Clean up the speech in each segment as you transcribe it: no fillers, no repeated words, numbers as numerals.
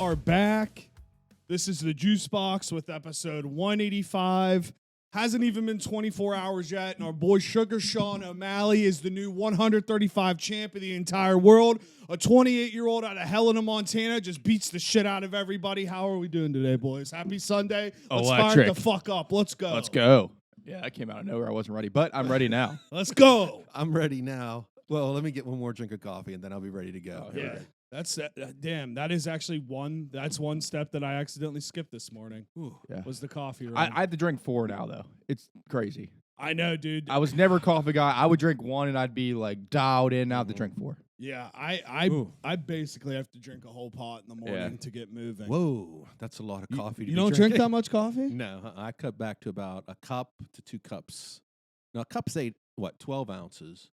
are back. This is the Juice Box with episode 185. Hasn't even been 24 hours yet, and our boy Sugar Sean O'Malley is the new 135 champ of the entire world. A 28-year-old out of Helena, Montana, just beats the shit out of everybody. How are we doing today, boys? Happy Sunday. Let's fire it the fuck up. Let's go. Let's go. Yeah, I came out of nowhere. I wasn't ready, but I'm ready now. Let's go. I'm ready now. Well, let me get one more drink of coffee, and then I'll be ready to go. Yeah. That's damn. That is actually one. That's one step that I accidentally skipped this morning. Yeah. Was the coffee? Run. I had to drink 4 now, though. It's crazy. I know, dude. I was never a coffee guy. I would drink 1, and I'd be like dialed in. Now I have to drink 4. Yeah, I basically have to drink a whole pot in the morning to get moving. Whoa, that's a lot of coffee. You don't drink that much coffee? No, I cut back to about a cup to 2 cups. Now, a cup's 12 ounces.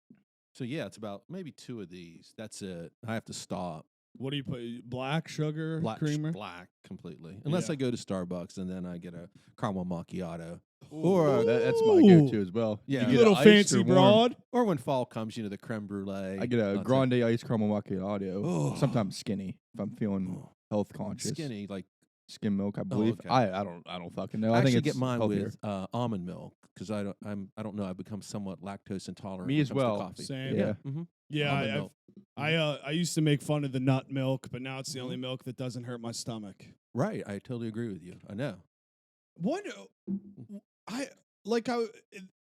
So, yeah, it's about maybe 2 of these. That's it. I have to stop. What do you put? Black sugar creamer? Black completely. Unless I go to Starbucks and then I get a caramel macchiato. Or that's my go-to as well. Yeah, you little fancy broad. Or when fall comes, the creme brulee. I get a grande iced caramel macchiato. Sometimes skinny if I'm feeling health conscious. Skinny, like skim milk, I believe. Okay. I don't fucking know. I think actually it's get mine healthier. with almond milk because I don't know. I've become somewhat lactose intolerant. Me when as it comes to well. coffee. Same. Yeah. Mm-hmm. Yeah, I used to make fun of the nut milk, but now it's the only milk that doesn't hurt my stomach. Right, I totally agree with you. I know. What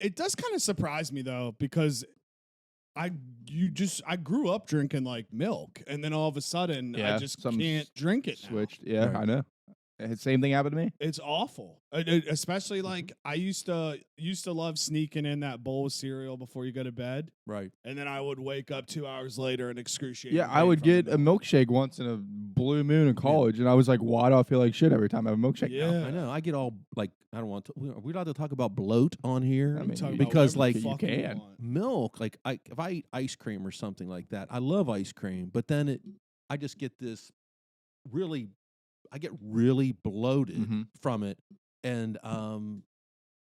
it does kind of surprise me though, because I grew up drinking like milk, and then all of a sudden I just can't drink it now. Switched. Yeah, Right. I know. Same thing happened to me. It's awful, especially like I used to love sneaking in that bowl of cereal before you go to bed, Right. and then I would wake up 2 hours later and excruciating. Yeah, I would get a milkshake once in a blue moon in college, and I was like, why do I feel like shit every time I have a milkshake now? Yeah. I know. I get all like I don't want to. Are we allowed to talk about bloat on here? I mean, Talking because about like whatever you the fuck can. want. milk, like if I eat ice cream or something like that, I love ice cream, but then I just get this I get really bloated from it, and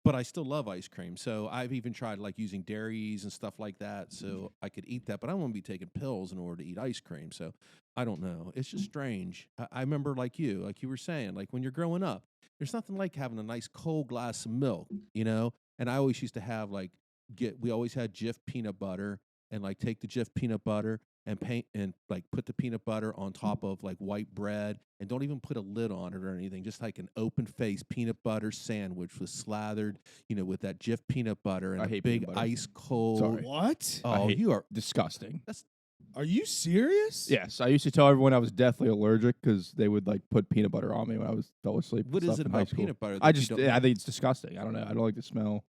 but I still love ice cream. So I've even tried like using dairies and stuff like that, so I could eat that. But I don't want to be taking pills in order to eat ice cream. So I don't know. It's just strange. I remember like you were saying, like when you're growing up, there's nothing like having a nice cold glass of milk, And I always used to have we always had Jif peanut butter, and like take the Jif peanut butter and put the peanut butter on top of like white bread, and don't even put a lid on it or anything. Just like an open face peanut butter sandwich was slathered, with that Jif peanut butter and I a hate big peanut butter. ice cold. Sorry. What? Oh, you are Disgusting. Are you serious? Yes, I used to tell everyone I was deathly allergic because they would like put peanut butter on me when I fell asleep. What is it about peanut butter? I think it's disgusting. I don't know. I don't like the smell.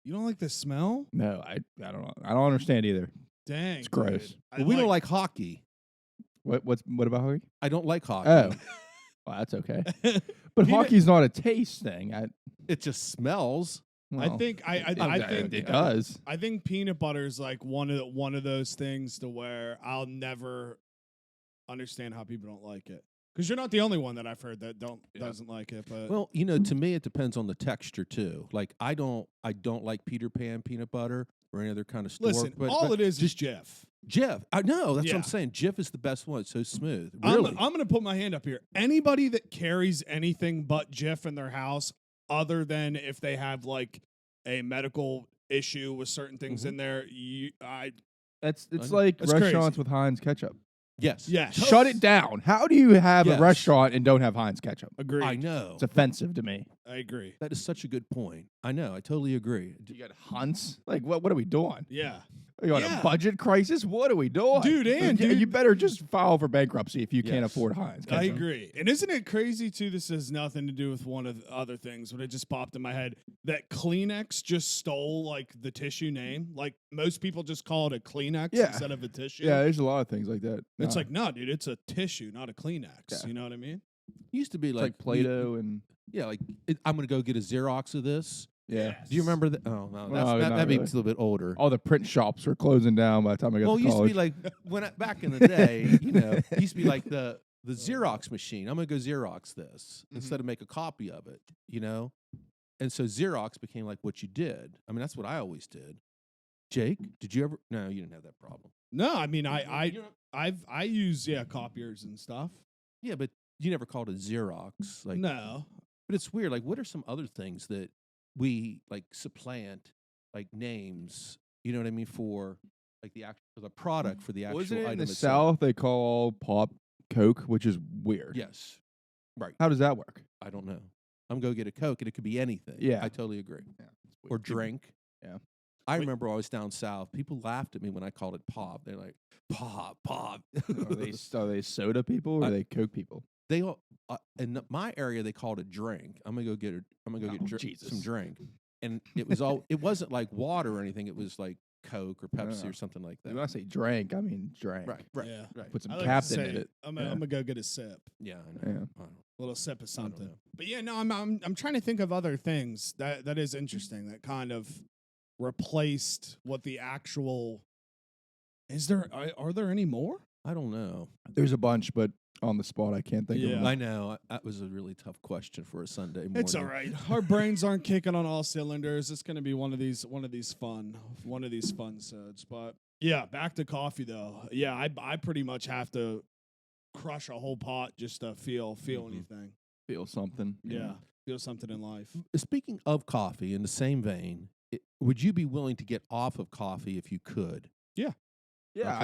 You don't like the smell? No, I don't know. I don't understand either. Dang, It's gross. dude. Well, we don't like hockey. What about hockey? I don't like hockey. Oh, well, that's okay. But Peanut- hockey's not a taste thing. It just smells. I think it does. I think peanut butter is like one of those things to where I'll never understand how people don't like it. Because you're not the only one that I've heard that doesn't like it. But Well, to me, it depends on the texture too. Like I don't like Peter Pan peanut butter or any other kind of store. listen, but it is Jeff. Jif. I know that's what Yeah. I'm saying. Jif is the best one. It's so smooth. I'm Really, going to put my hand up here. Anybody that carries anything but Jif in their house, other than if they have like a medical issue with certain things in there, It's That's like restaurants crazy. with Heinz ketchup. yes, yes, Shut it down. How do you have Yes. a restaurant and don't have Heinz ketchup? Agreed. I know. It's offensive to me. I agree. That is such a good point. I know. I totally agree. You got Hunts? Like what are we doing? Yeah. Are you on Yeah. a budget crisis? What are we doing? Dude, You better just file for bankruptcy if you can't Yes. afford Heinz I ketchup. agree. And isn't it crazy, too? This has nothing to do with one of the other things, but it just popped in my head that Kleenex just stole, like, the tissue name. Like, most people just call it a Kleenex Yeah. instead of a tissue. Yeah, there's a lot of things like that. It's Nah. like, no, dude, it's a tissue, not a Kleenex. Yeah. You know what I mean? Used to be It's like, like Play-Doh and yeah, like I'm gonna go get a Xerox of this. yeah. Do you remember that? Oh no, No, that not maybe really. it's a little bit older. All the print shops were closing down by the time I got Well, to it used to college. be like back in the day, it used to be like the Xerox machine. I'm gonna go Xerox this instead of make a copy of it, And so Xerox became like what you did. I mean, that's what I always did. Jake, did you ever? No, you didn't have that problem. No, I mean, I use copiers and stuff. Yeah, but you never called it Xerox. Like, No. but it's weird. Like, what are some other things that we like supplant, like names? You know what I mean, for like the product for the actual Wasn't it in item the itself. South they call pop Coke, which is weird. Yes, right. How does that work? I don't know. I'm going to get a Coke, and it could be anything. Yeah. I totally agree. Yeah, it's Or weird. drink. Yeah. I remember I was down south. People laughed at me when I called it pop. They're like, pop. Are they soda people or are they Coke people? They all in my area they called it drink. I'm gonna go get some drink, and it was all. It wasn't like water or anything. It was like Coke or Pepsi or something like that. When I say drank, I mean drank. Right. Yeah. Right. Put some I like to captain say, in it. I'm gonna go get a sip. Yeah. I know. Yeah. I don't know. A little sip of something. know. But yeah, no, I'm trying to think of other things that is interesting that kind of replaced what the actual. Is there? Are there any more? I don't know. There's a bunch, but on the spot, I can't think of Yeah. them. I know that was a really tough question for a Sunday morning. It's all right. Our brains aren't kicking on all cylinders. It's going to be one of these fun sods. But yeah, back to coffee though. Yeah, I pretty much have to crush a whole pot just to feel anything. Feel something. Yeah, feel something in life. Speaking of coffee, in the same vein, would you be willing to get off of coffee if you could? Yeah,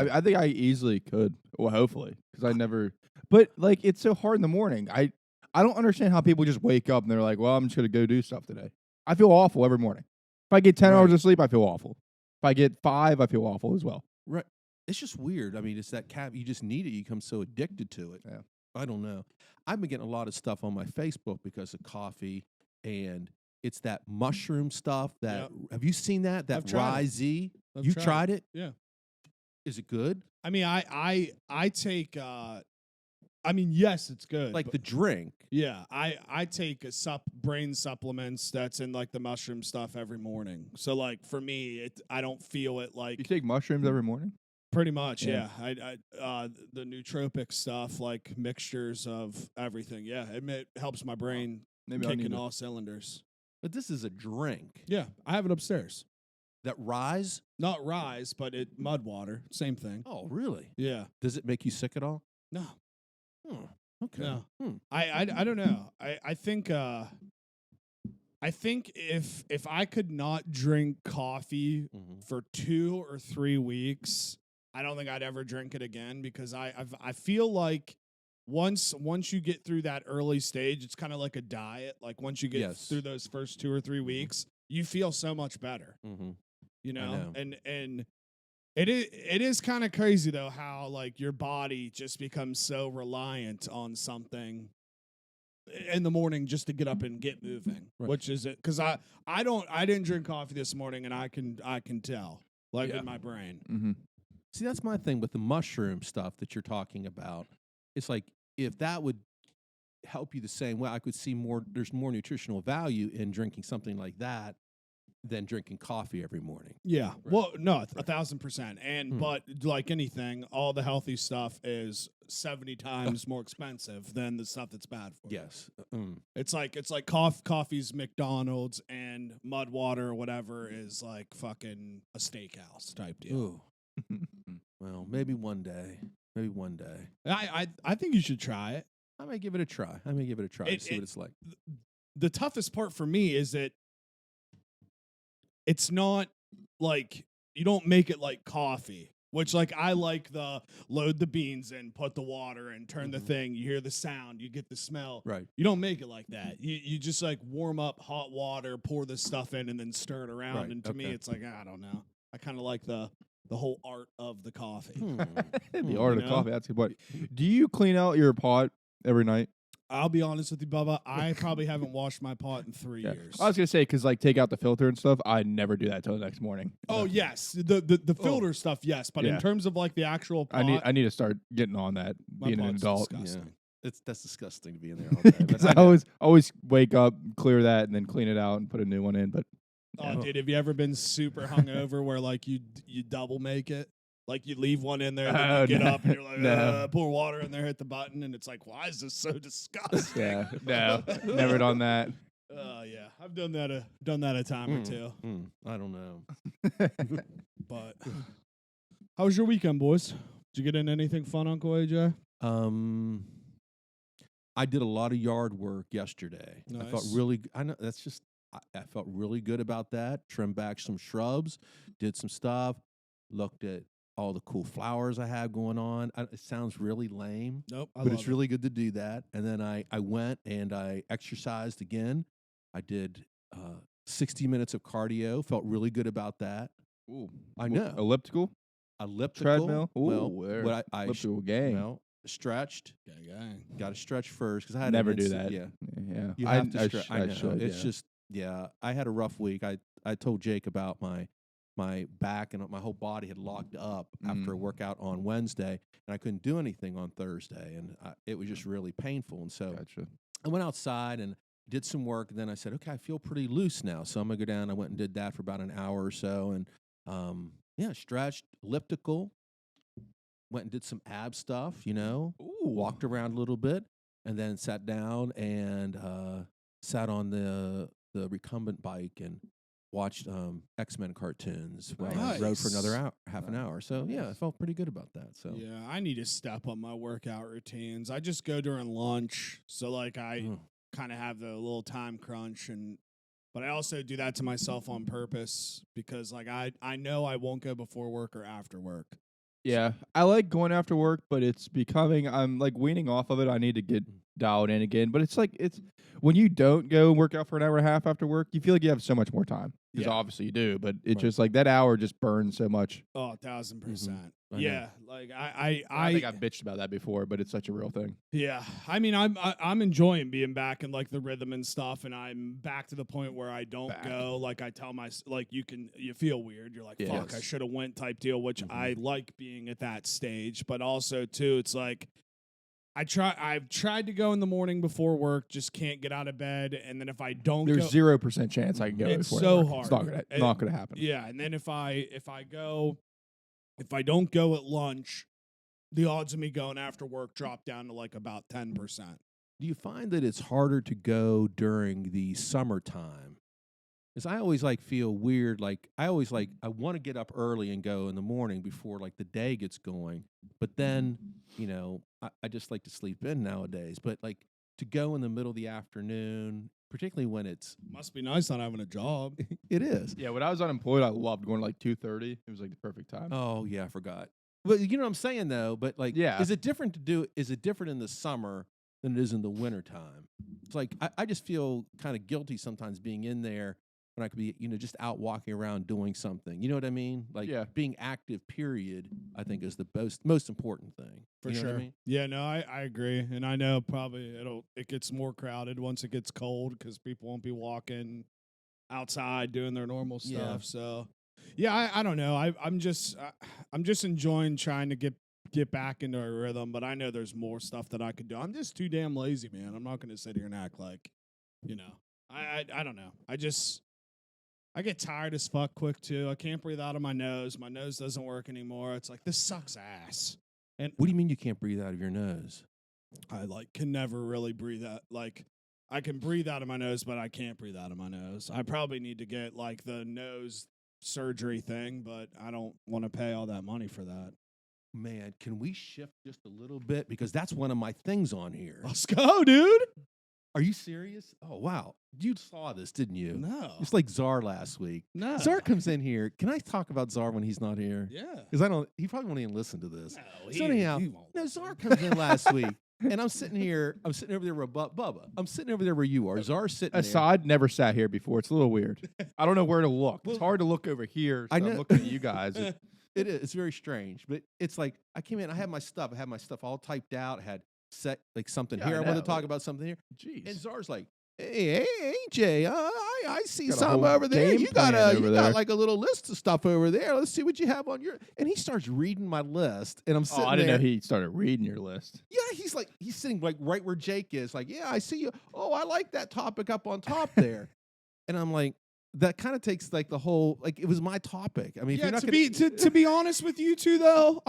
Okay. I think I easily could. Well, hopefully, because I never. But like, it's so hard in the morning. I don't understand how people just wake up and they're like, "Well, I'm just gonna go do stuff today." I feel awful every morning. If I get 10 hours of sleep, I feel awful. If I get 5, I feel awful as well. Right. It's just weird. I mean, it's that you just need it. You become so addicted to it. Yeah. I don't know. I've been getting a lot of stuff on my Facebook because of coffee, and it's that mushroom stuff. Have you seen that? That I've tried it. Rye. I've You tried it? Yeah. Is it good? I mean, I take. I mean, yes, it's good. Like but- the drink? Yeah, I take brain supplements that's in like the mushroom stuff every morning. So like for me, I don't feel it like You take mushrooms every morning? pretty much. Yeah. Yeah, the nootropic stuff, like mixtures of everything. Yeah, it helps my brain Maybe I need kicking to. all cylinders. But this is a drink. Yeah, I have it upstairs. That Rise? Not Rise, but mud water, same thing. Oh, really? Yeah, Does it make you sick at all? no, Hmm. Okay. no. Hmm. I don't know. I think if I could not drink coffee Mhm. for 2 or 3 weeks, I don't think I'd ever drink it again because I feel like once you get through that early stage, it's kind of like a diet. Like once you get Yes. through those first 2 or 3 weeks, you feel so much better, Mhm. you know? know. And it is kind of crazy though how like your body just becomes so reliant on something in the morning just to get up and get moving, Right. which is it because I didn't drink coffee this morning and I can tell like Yeah. in my brain. Mm-hmm. See, that's my thing with the mushroom stuff that you're talking about. It's like if that would help you the same way, I could see there's more nutritional value in drinking something like that than drinking coffee every morning. Yeah. Right. Well, no, 1,000%. And Hmm. but like anything, all the healthy stuff is 70 times more expensive than the stuff that's bad for you. Yes. It's like coffee's McDonald's and mud water or whatever is like fucking a steakhouse type deal. Ooh. Well, maybe one day. Maybe one day. I think you should try it. I may give it a try. To see what it's like. The toughest part for me is that it's not like you don't make it like coffee, which like I like the load the beans in, put the water in, turn the Mhm. thing, you hear the sound, you get the smell. Right. You don't make it like that. You just like warm up hot water, pour this stuff in, and then stir it around. Right, And to me, okay. it's like I don't know. I kind of like the whole art of the coffee. The art You of know? coffee. That's a good point. Do you clean out your pot every night? I'll be honest with you, Bubba. I probably haven't washed my pot in 3 years. I was gonna say because like take out the filter and stuff. I never do that till the next morning. Oh yes, the filter stuff, yes. But in Yeah. terms of like the actual pot, I need to start getting on that. my Being an pot's adult. disgusting. That's disgusting to be in there all day. Because but I know. always wake up, clear that, and then clean it out and put a new one in. But Oh, yeah. dude, have you ever been super hungover where like you double make it? Like you leave one in there, then Oh, you get no. up and you're like, No. pour water in there, hit the button, and it's like, why is this so disgusting? yeah, no, never done that. Yeah, I've done that a time or two. I don't know. But how was your weekend, boys? Did you get in anything fun, Uncle AJ? I did a lot of yard work yesterday. I felt Nice. really. I know that's just. I felt really good about that. Trimmed back some shrubs, did some stuff, looked at all the cool flowers I have going on. It sounds really lame, Nope. but it's really good to do that. And then I went and I exercised again. I did 60 minutes of cardio. Felt really good about that. Ooh, I know. elliptical, Elliptical. treadmill. Ooh, Well, there. what I elliptical gang. well, stretched. Gang. Got to stretch first because I had Never an do instant- that. Yeah, Yeah, you have to I stretch. sh- I know. should, It's yeah. just I had a rough week. I told Jake about my back and my whole body had locked up after a workout on Wednesday, and I couldn't do anything on Thursday, and it was just really painful. And so Gotcha. I went outside and did some work, and then I said, okay, I feel pretty loose now, so I'm gonna go down. I went and did that for about an hour or so, and stretched, elliptical, went and did some ab stuff, Ooh. walked around a little bit, and then sat down and sat on the recumbent bike and watched X-Men cartoons while I rode for another hour, half an hour. So yeah, I felt pretty good about that. So Yeah, I need to step up my workout routines. I just go during lunch, so like I kind of have the little time crunch, but I also do that to myself on purpose because like I know I won't go before work or after work. Yeah, I like going after work, but I'm like weaning off of it. I need to get dialed in again. But it's when you don't go and work out for an hour and a half after work, you feel like you have so much more time. Because Yeah. obviously you do, but it's Right. just like that hour just burns so much. Oh, 1,000%. I know. Yeah, like I think I've bitched about that before, but it's such a real thing. yeah. I mean, I'm enjoying being back in like the rhythm and stuff, and I'm back to the point where I don't Back. go. Like I tell you feel weird. You're like, fuck, I Yes. should have went type deal, which I like being at that stage, but also too, it's like I've tried to go in the morning before work, just can't get out of bed, and then if I don't There's go, 0% chance I can go. It's before so work. hard. It's not gonna happen. yeah, and then if I don't go at lunch, the odds of me going after work drop down to like about 10%. do you find that it's harder to go during the summertime? Because I always feel weird. Like I always I want to get up early and go in the morning before like the day gets going. But then, I just like to sleep in nowadays. But like to go in the middle of the afternoon, particularly when it's Must be nice not having a job. it is. Yeah, when I was unemployed, I loved going to like 2:30. It was like the perfect time. Oh yeah, I forgot. But you know what I'm saying though. But like, Yeah. is it different in the summer than it is in the wintertime? It's like I just feel kind of guilty sometimes being in there when I could be, just out walking around doing something. You know what I mean? Like being active, period, I think is the most important thing. For You know sure. what I mean? Yeah, no, I agree. And I know probably it gets more crowded once it gets cold because people won't be walking outside doing their normal stuff. Yeah. So yeah, I don't know. I'm just enjoying trying to get back into a rhythm, but I know there's more stuff that I could do. I'm just too damn lazy, man. I'm not gonna sit here and act like, I don't know. I get tired as fuck quick too. I can't breathe out of my nose. My nose doesn't work anymore. It's like this sucks ass. And What do you mean you can't breathe out of your nose? I can never really breathe out. Like I can breathe out of my nose, but I can't breathe out of my nose. I probably need to get like the nose surgery thing, but I don't want to pay all that money for that. Man, can we shift just a little bit? Because that's one of my things on here. Let's go, dude. Are you serious? Oh, wow. You saw this, didn't you? No. It's like Czar last week. No. Czar comes in here. Can I talk about Czar when he's not here? Yeah. Because he probably won't even listen to this. No, So anyhow, won't no, listen. Czar comes in last week, and I'm sitting over there with Bubba. I'm sitting over there where you are. Czar's sitting there. Assad never sat here before. It's a little weird. I don't know where to look. Well, It's hard to look over here. So I know. I'm looking at you guys. It is. It's very strange. But it's like, I came in, I had my stuff. I had my stuff all typed out. I had set like something Yeah, here. I I want know. to talk about something here. Jeez. And Czar's like, hey, AJ, I see Got a something whole over there. game You got plan over you there. got like a little list of stuff over there. Let's see what you have on your. And he starts reading my list, and I'm sitting Oh, I didn't there. know he started reading your list. Yeah, he's sitting like right where Jake is. Like, yeah, I see you. Oh, I like that topic up on top there. And I'm like, that kind of takes like the whole it was my topic. I mean, if Yeah, you're not to gonna, be to be honest with you two though,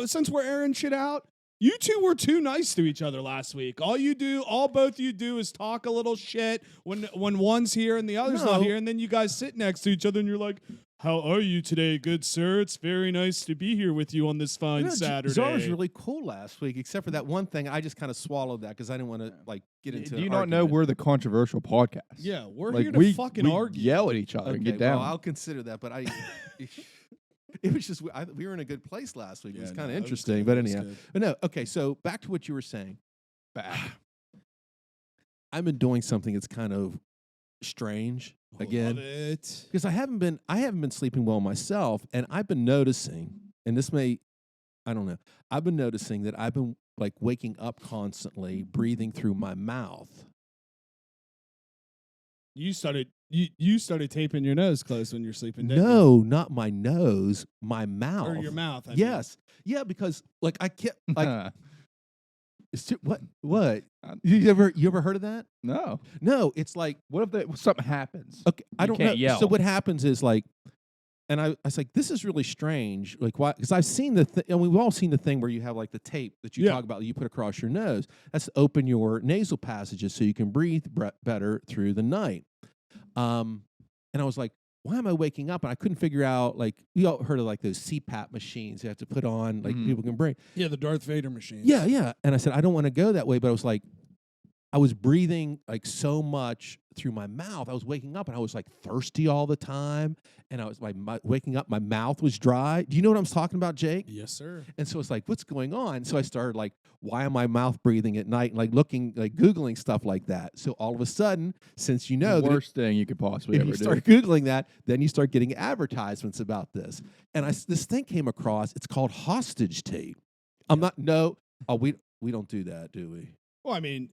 since we're airing shit out, You two were too nice to each other last week. All both you do is talk a little shit when one's here and the other's not here, and then you guys sit next to each other and you're like, "How are you today, good sir? It's very nice to be here with you on this fine Saturday." Czar was really cool last week, except for that one thing. I just kind of swallowed that because I didn't want to get into. Do you not know we're the controversial podcast? Yeah, we're Like, here to fucking we argue. yell at each other and get down. Well, I'll consider that, but it was just we were in a good place last week. It was kind of interesting, but anyhow. But no, okay. So back to what you were saying. I've been doing something that's kind of strange again because I haven't been sleeping well myself, and I've been noticing, and I've been noticing that I've been like waking up constantly, breathing through my mouth. You started taping your nose closed when you're sleeping. Didn't No, not my nose, my mouth. Or your mouth. Yes, yeah, because like I can't like. What? You ever heard of that? No. No, it's like What if something happens? okay, I don't know. can't yell. So what happens is like, and I was like, this is really strange. Like why? Because I've seen and we've all seen the thing where you have like the tape that you talk about that you put across your nose. That's to open your nasal passages so you can breathe better through the night. And I was like, why am I waking up? And I couldn't figure out, like, we all heard of like those CPAP machines you have to put on, like people can breathe. Yeah, the Darth Vader machine. Yeah, yeah. And I said, I don't want to go that way. But I was like, I was breathing like so much through my mouth. I was waking up and I was like thirsty all the time. And I was like, waking up, my mouth was dry. Do you know what I'm talking about, Jake? Yes, sir. And so it's like, what's going on? So I started like, why am I mouth breathing at night? And like looking, like Googling stuff like that. So all of a sudden, since you know the worst thing you could possibly ever do. If you start Googling that, then you start getting advertisements about this. And this thing came across, it's called hostage tape. We don't do that, do we? Well, I mean,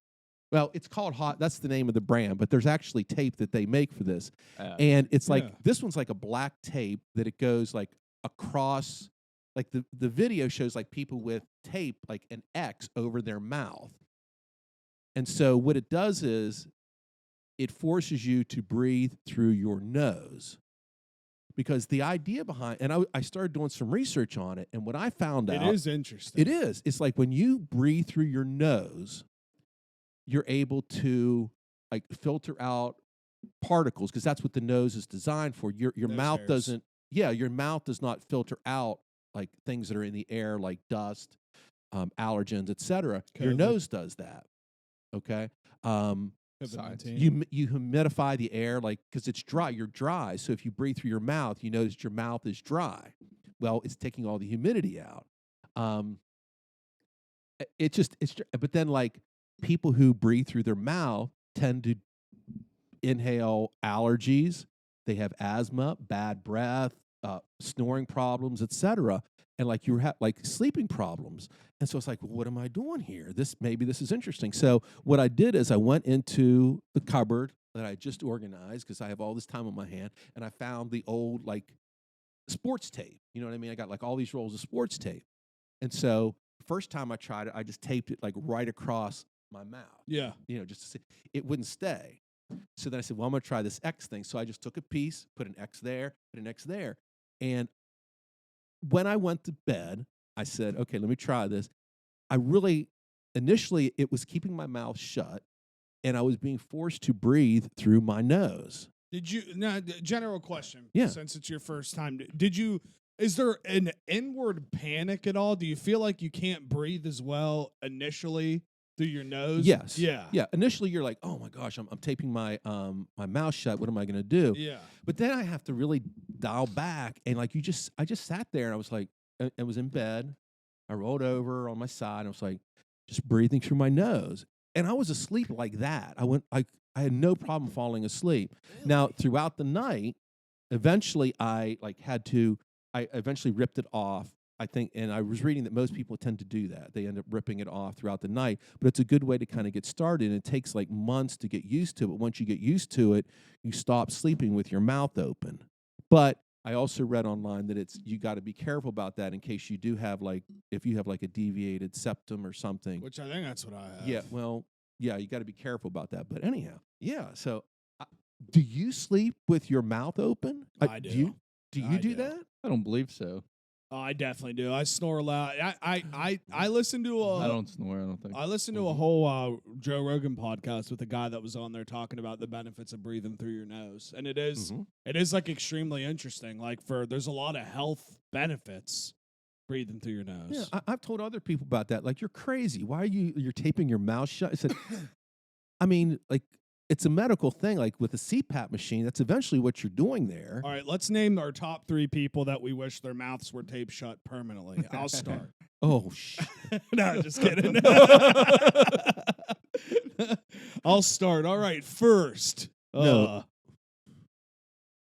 well, it's called that's the name of the brand, but there's actually tape that they make for this. And it's like, this one's like a black tape that it goes like across, like the video shows like people with tape, like an X over their mouth. And so what it does is it forces you to breathe through your nose. Because the idea behind, and I started doing some research on it, and what I found out. It is interesting. It is. It's like when you breathe through your nose, you're able to like filter out particles because that's what the nose is designed for. Your mouth doesn't. Yeah, your mouth does not filter out like things that are in the air, like dust, allergens, etc. Your nose does that. Okay. You humidify the air, like because it's dry. You're dry, so if you breathe through your mouth, you notice your mouth is dry. Well, it's taking all the humidity out. But then like. People who breathe through their mouth tend to inhale allergies. They have asthma, bad breath, snoring problems, etc. And like you have like sleeping problems. And so it's like, well, what am I doing here? Maybe this is interesting. So what I did is I went into the cupboard that I just organized because I have all this time on my hand, and I found the old like sports tape. You know what I mean? I got like all these rolls of sports tape. And so first time I tried it, I just taped it like right across my mouth. Yeah. Just to see. It wouldn't stay. So then I said, well, I'm going to try this X thing. So I just took a piece, put an X there, put an X there. And when I went to bed, I said, okay, let me try this. Initially, it was keeping my mouth shut, and I was being forced to breathe through my nose. General question. Yeah. Since it's your first time, is there an inward panic at all? Do you feel like you can't breathe as well initially? Through your nose? Yes. Yeah. Yeah. Initially, you're like, oh my gosh, I'm taping my my mouth shut. What am I going to do? Yeah. But then I have to really dial back, and like I just sat there, and I was like, I was in bed. I rolled over on my side, and I was like, just breathing through my nose, and I was asleep like that. I had no problem falling asleep. Really? Now throughout the night, eventually I eventually ripped it off. I think, and I was reading that most people tend to do that. They end up ripping it off throughout the night, but it's a good way to kind of get started. And it takes like months to get used to it. But once you get used to it, you stop sleeping with your mouth open. But I also read online that you got to be careful about that in case you do have if you have like a deviated septum or something. Which I think that's what I have. Yeah, well, yeah, you got to be careful about that. But anyhow, yeah. So, do you sleep with your mouth open? I do. Do you do that? I don't believe so. Oh, I definitely do. I snore loud. I listen to I a don't snore. I don't think. I listened to a whole Joe Rogan podcast with a guy that was on there talking about the benefits of breathing through your nose, and it is like extremely interesting. Like there's a lot of health benefits breathing through your nose. Yeah, I've told other people about that. Like, you're crazy. Why are you're taping your mouth shut? I said, I mean, like, it's a medical thing. Like with a CPAP machine, that's eventually what you're doing there. All right, let's name our top 3 people that we wish their mouths were taped shut permanently. I'll start. Oh, shit. No, just kidding. I'll start. All right, first. No.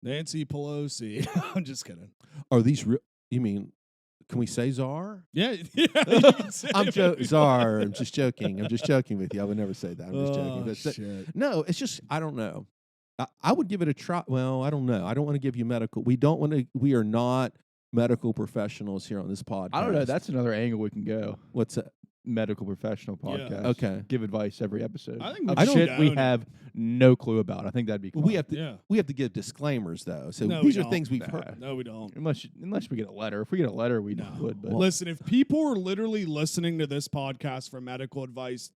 Nancy Pelosi. I'm just kidding. Are these real? You mean, can we say czar? Yeah. I'm czar. I'm just joking. I'm just joking with you. I would never say that. I'm just joking. But Shit. no, it's just, I don't know. I would give it a try. Well, I don't know. I don't want to give you medical. We don't want to. We are not medical professionals here on this podcast. I don't know. That's another angle we can go. What's that? Medical professional podcast. Okay. Give advice every episode. I think of we should shit we own it. have no clue about. I think that'd be. Fun. We have to give disclaimers though. So No, these we are don't. things we've Nah. heard. No, we don't. Unless we get a letter. If we get a letter, we No. would. But Listen, if people are literally listening to this podcast for medical advice,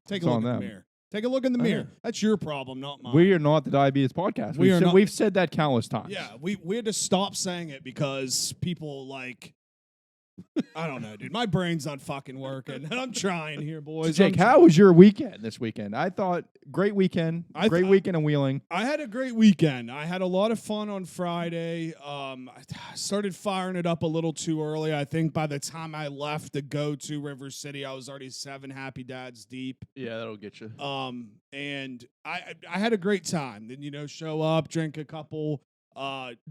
take It's a look on in the them. mirror. Take a look in the Oh, mirror. yeah. That's your problem, not mine. we are not the Diabetes Podcast. We are not- We've said that countless times. Yeah, we had to stop saying it because people like I don't know, dude. My brain's not fucking working. I'm trying here, boys. Jake, how was your weekend this weekend? I thought great weekend. Great weekend in Wheeling. I had a great weekend. I had a lot of fun on Friday. I started firing it up a little too early. I think by the time I left to go to River City, I was already 7 happy dads deep. Yeah, that'll get you. And I had a great time. Then show up, drink a couple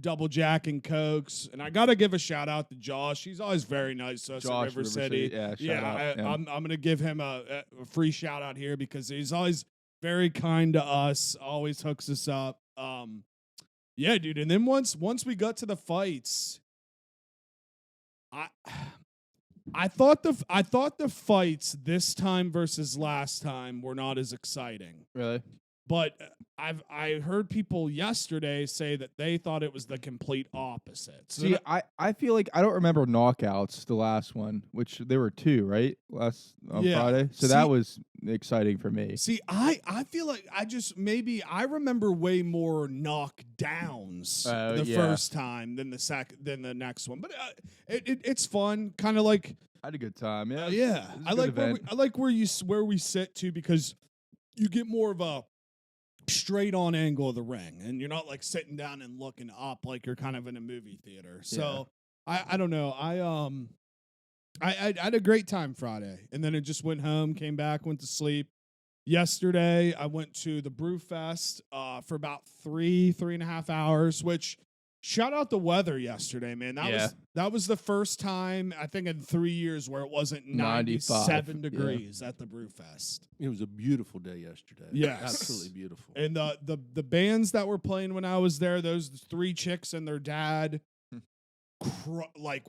double Jack and Cokes, and I gotta give a shout out to Josh. He's always very nice to us at River City. Yeah, I'm gonna give him a free shout out here because he's always very kind to us. Always hooks us up. Yeah, dude. And then once we got to the fights, I thought the fights this time versus last time were not as exciting. Really? But I heard people yesterday say that they thought it was the complete opposite. So See, I feel like I don't remember knockouts, the last one, which there were 2, right? On Yeah. Friday. So See- that was exciting for me. see, I feel like I remember way more knockdowns the yeah. first time than the next one. But it's fun, kind of like I had a good time. Yeah. yeah. It was a I good like event. I like where we sit too because you get more of a straight on angle of the ring and you're not like sitting down and looking up like you're kind of in a movie theater. So I don't know. I had a great time Friday and then I just went home, came back, went to sleep. Yesterday I went to the Brew Fest for about 3.5 hours, which shout out the weather yesterday, man. That was the first time I think in 3 years where it wasn't 97 95, degrees at the Brew Fest. It was a beautiful day yesterday. Yes. Absolutely beautiful. And the bands that were playing when I was there, those 3 chicks and their dad,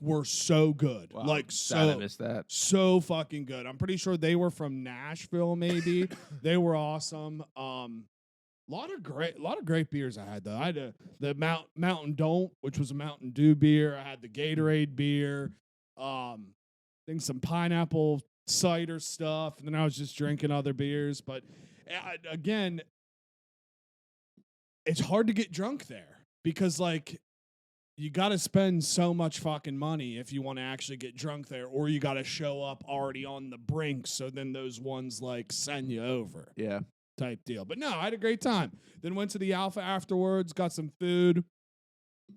were so good. Wow, Like sad I missed that. so fucking good. I'm pretty sure they were from Nashville. Maybe they were awesome. Lot of great beers I had though. I had the Mountain Don't, which was a Mountain Dew beer. I had the Gatorade beer. I think some pineapple cider stuff, and then I was just drinking other beers. But again, it's hard to get drunk there because you got to spend so much fucking money if you want to actually get drunk there, or you got to show up already on the brink. So then those ones send you over. Yeah. Type deal. But no, I had a great time. Then went to the Alpha afterwards, got some food,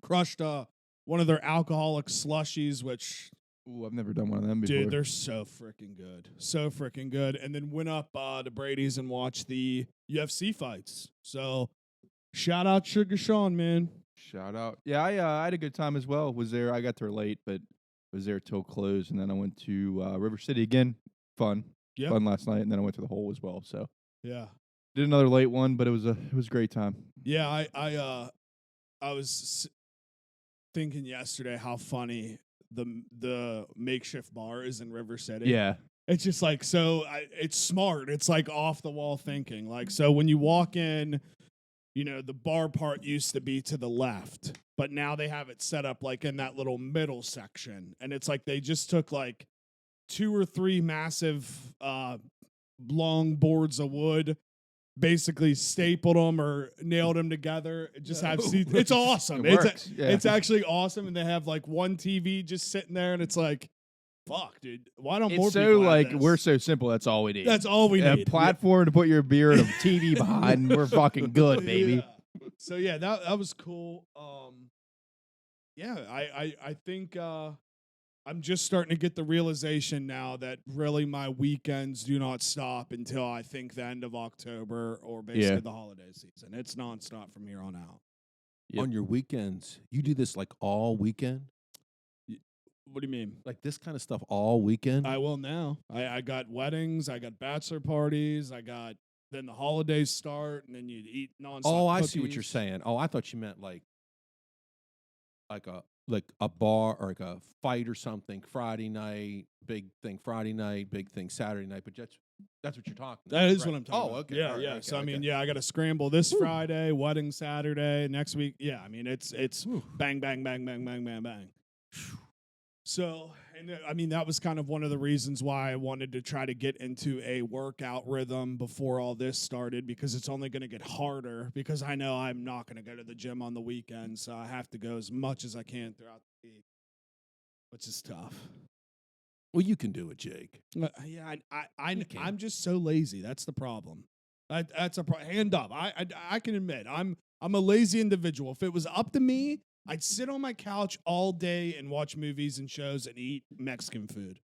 crushed one of their alcoholic slushies, which Ooh, I've never done one of them before. dude, they're so freaking good. So freaking good. And then went up to Brady's and watched the UFC fights. So shout out Sugar Sean, man. Shout out. Yeah, I had a good time as well. Was there? I got there late, but was there till close, and then I went to River City again. Fun last night, and then I went to the Hole as well. So Yeah. did another late one, but it was a great time. Yeah, I was thinking yesterday how funny the makeshift bar is in River City. Yeah, It's just it's smart. It's off the wall thinking. So when you walk in, the bar part used to be to the left, but now they have it set up like in that little middle section. And it's like they just took like 2 or 3 massive long boards of wood, basically stapled them or nailed them together. Just have seats. It's awesome. It works. It's actually awesome. And they have like one TV just sitting there, and it's like, fuck, dude. Why don't more It's people so have like this? we're so simple. That's all we need. That's all we need. A platform to put your beer and a TV behind. And we're fucking good, baby. Yeah. So yeah, that was cool. I think I'm just starting to get the realization now that really my weekends do not stop until I think the end of October or basically the holiday season. It's nonstop from here on out. Yep. On your weekends, you do this like all weekend? What do you mean? Like this kind of stuff all weekend? I will now. I got weddings, I got bachelor parties, then the holidays start, and then you eat nonstop. Oh, I see what cookies. you're saying. Oh, I thought you meant like a bar or like a fight or something. Friday night, big thing. Friday night, big thing. Saturday night. But that's what you're talking about. That is right? what I'm talking about. Okay. Yeah, All right, yeah. okay, So I okay. mean, I got to scramble this Friday, wedding Saturday, next week. Yeah, I mean, it's bang, bang, bang, bang, bang, bang, bang. So, and I mean, that was kind of one of the reasons why I wanted to try to get into a workout rhythm before all this started, because it's only going to get harder, because I know I'm not going to go to the gym on the weekends, so I have to go as much as I can throughout the week, which is tough. Well, you can do it, Jake. Yeah, I'm just so lazy. That's the problem. That's a hand up. I can admit I'm a lazy individual. If it was up to me, I'd sit on my couch all day and watch movies and shows and eat Mexican food.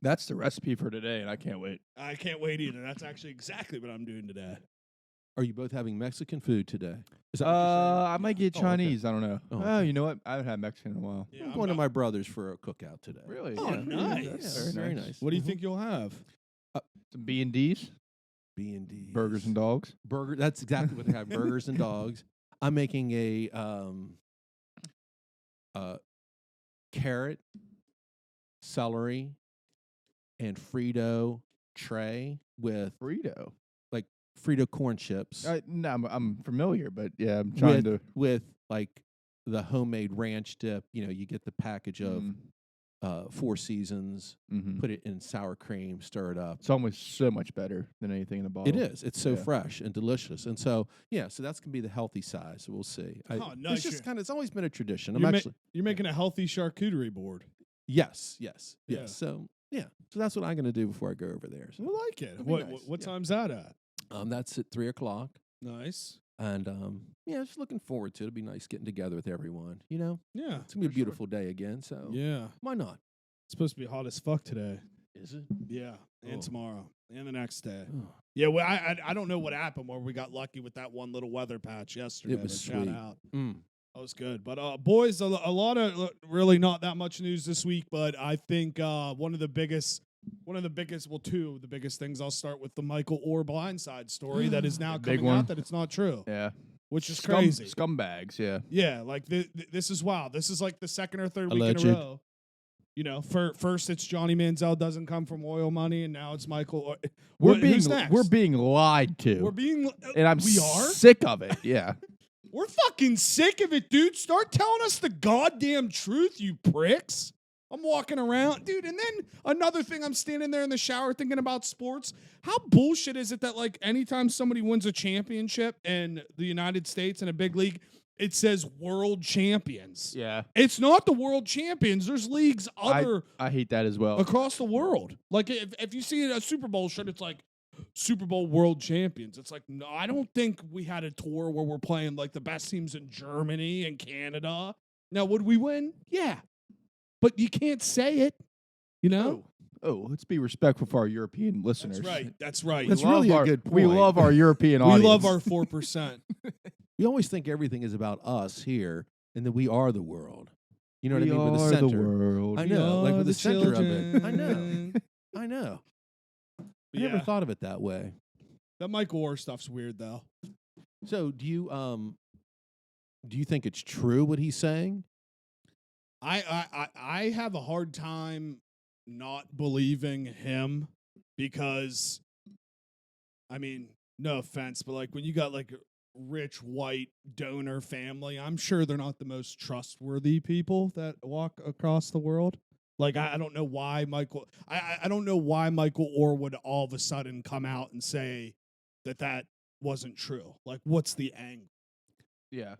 That's the recipe for today, and I can't wait. I can't wait either. That's actually exactly what I'm doing today. Are you both having Mexican food today? Is that what you're saying? I might get Oh, okay. Chinese. I don't know. Oh, Oh, okay. you know what? I haven't had Mexican in a while. Yeah, I'm I'm going to not- my brother's for a cookout today. Really? Oh, nice. Yeah, very nice. What do you think you'll have? Some B&Ds, B&D. burgers and dogs. Burger. That's exactly what they have. Burgers and dogs. I'm making a carrot, celery, and Frito tray with Burrito. like Frito corn chips No, I'm familiar, but yeah, I'm trying to. with like the homemade ranch dip. You know, you get the package of Four Seasons, Mhm. put it in sour cream, stir it up. It's almost so much better than anything in the bottle. It is. It's so Yeah. fresh and delicious. And so, yeah, so that's going to be the healthy side. So we'll see. Oh, nice. It's just kind of, it's always been a tradition. You're making a healthy charcuterie board. Yes. Yeah. So, yeah. So that's what I'm going to do before I go over there. So, I like it. That'd be nice, What yeah. time's that at? that's at 3:00. Nice. And, yeah, just looking forward to it. It'll be nice getting together with everyone. You know, Yeah. it's going to be a beautiful day again. So, Yeah. why not? It's supposed to be hot as fuck today. Is it? Yeah. And Oh. tomorrow. And the next day. Oh, Yeah, well, I don't know what happened where we got lucky with that one little weather patch yesterday. was but shout sweet. out. mm. That was good. But boys, a lot of really not that much news this week, but I think one of the biggest, well, two of the biggest things. I'll start with the Michael Oher blindside story that is now Big coming one. out that it's not true, Yeah. which is crazy. Scumbags, yeah. Yeah, like this is wow. This is like the second or third Alleged. week in a row. You know, first it's Johnny Manziel doesn't come from oil money, and now it's Michael. Who's next? We're being lied to. We're being, and I'm we are. sick of it. Yeah. We're fucking sick of it, dude. Start telling us the goddamn truth, you pricks. I'm walking around, dude. And then another thing, I'm standing there in the shower thinking about sports. How bullshit is it that, like, anytime somebody wins a championship in the United States in a big league, it says world champions? Yeah. It's not the world champions. There's leagues other I hate that as well. across the world. Like, if you see a Super Bowl shirt, it's like Super Bowl world champions. It's like, no, I don't think we had a tour where we're playing like the best teams in Germany and Canada. Now, would we win? Yeah. But you can't say it, you know? Oh, let's be respectful for our European listeners. That's right. That's We love really a our- good We point. love our European We audience. love our 4%. We always think everything is about us here and that we are the world. You know what I We mean? With the are center. world. I We know, like are with the center of it. I know. children. I know. I Yeah. never thought of it that way. That Michael Oher stuff's weird, though. So do you think it's true what he's saying? I have a hard time not believing him because, I mean, no offense, but like when you got like rich white donor family, I'm sure they're not the most trustworthy people that walk across the world. Like I don't know why Michael. I don't know why Michael Oher would all of a sudden come out and say that wasn't true. Like, what's the angle? Yeah.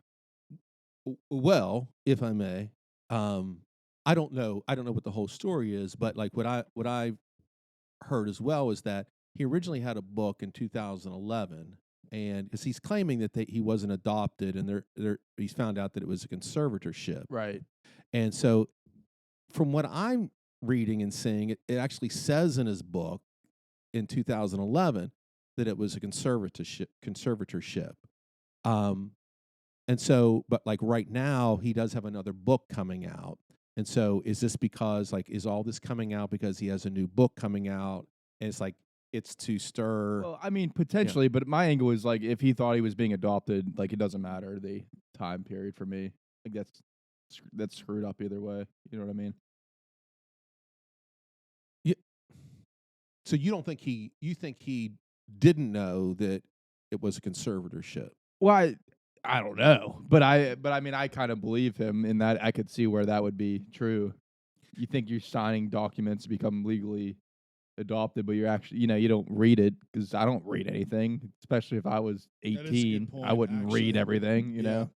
Well, if I may, I don't know. I don't know what the whole story is, but like what I've heard as well is that he originally had a book in 2011, and because he's claiming that he wasn't adopted, and he's found out that it was a conservatorship, Right. and so from what I'm reading and seeing, it actually says in his book in 2011 that it was a conservatorship. And so, but like right now, he does have another book coming out. And so, is this because, like, is all this coming out because he has a new book coming out? And it's like, it's to stir. Well, I mean, potentially, but my angle is like, if he thought he was being adopted, like, it doesn't matter the time period for me. Like, that's screwed up either way. You know what I mean? Yeah. So you don't think you think he didn't know that it was a conservatorship? Well, I don't know, but I mean, I kind of believe him in that. I could see where that would be true. You think you're signing documents to become legally adopted, but you're actually, you don't read it, because I don't read anything, especially if I was That is a good 18. I point, wouldn't actually. read everything, you Yeah. know?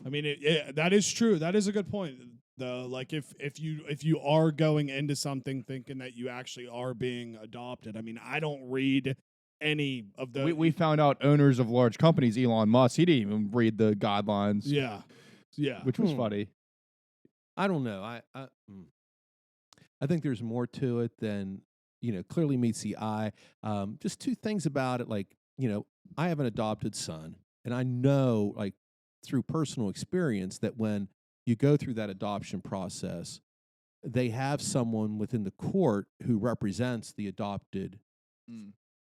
I mean, that is true. That is a good point. Like if you are going into something thinking that you actually are being adopted, I mean, I don't read any of the. We found out owners of large companies, Elon Musk, he didn't even read the guidelines. Yeah. Which was funny. I don't know. I think there's more to it than clearly meets the eye. Just two things about it, like I have an adopted son, and I know, like, through personal experience, that when you go through that adoption process, they have someone within the court who represents the adopted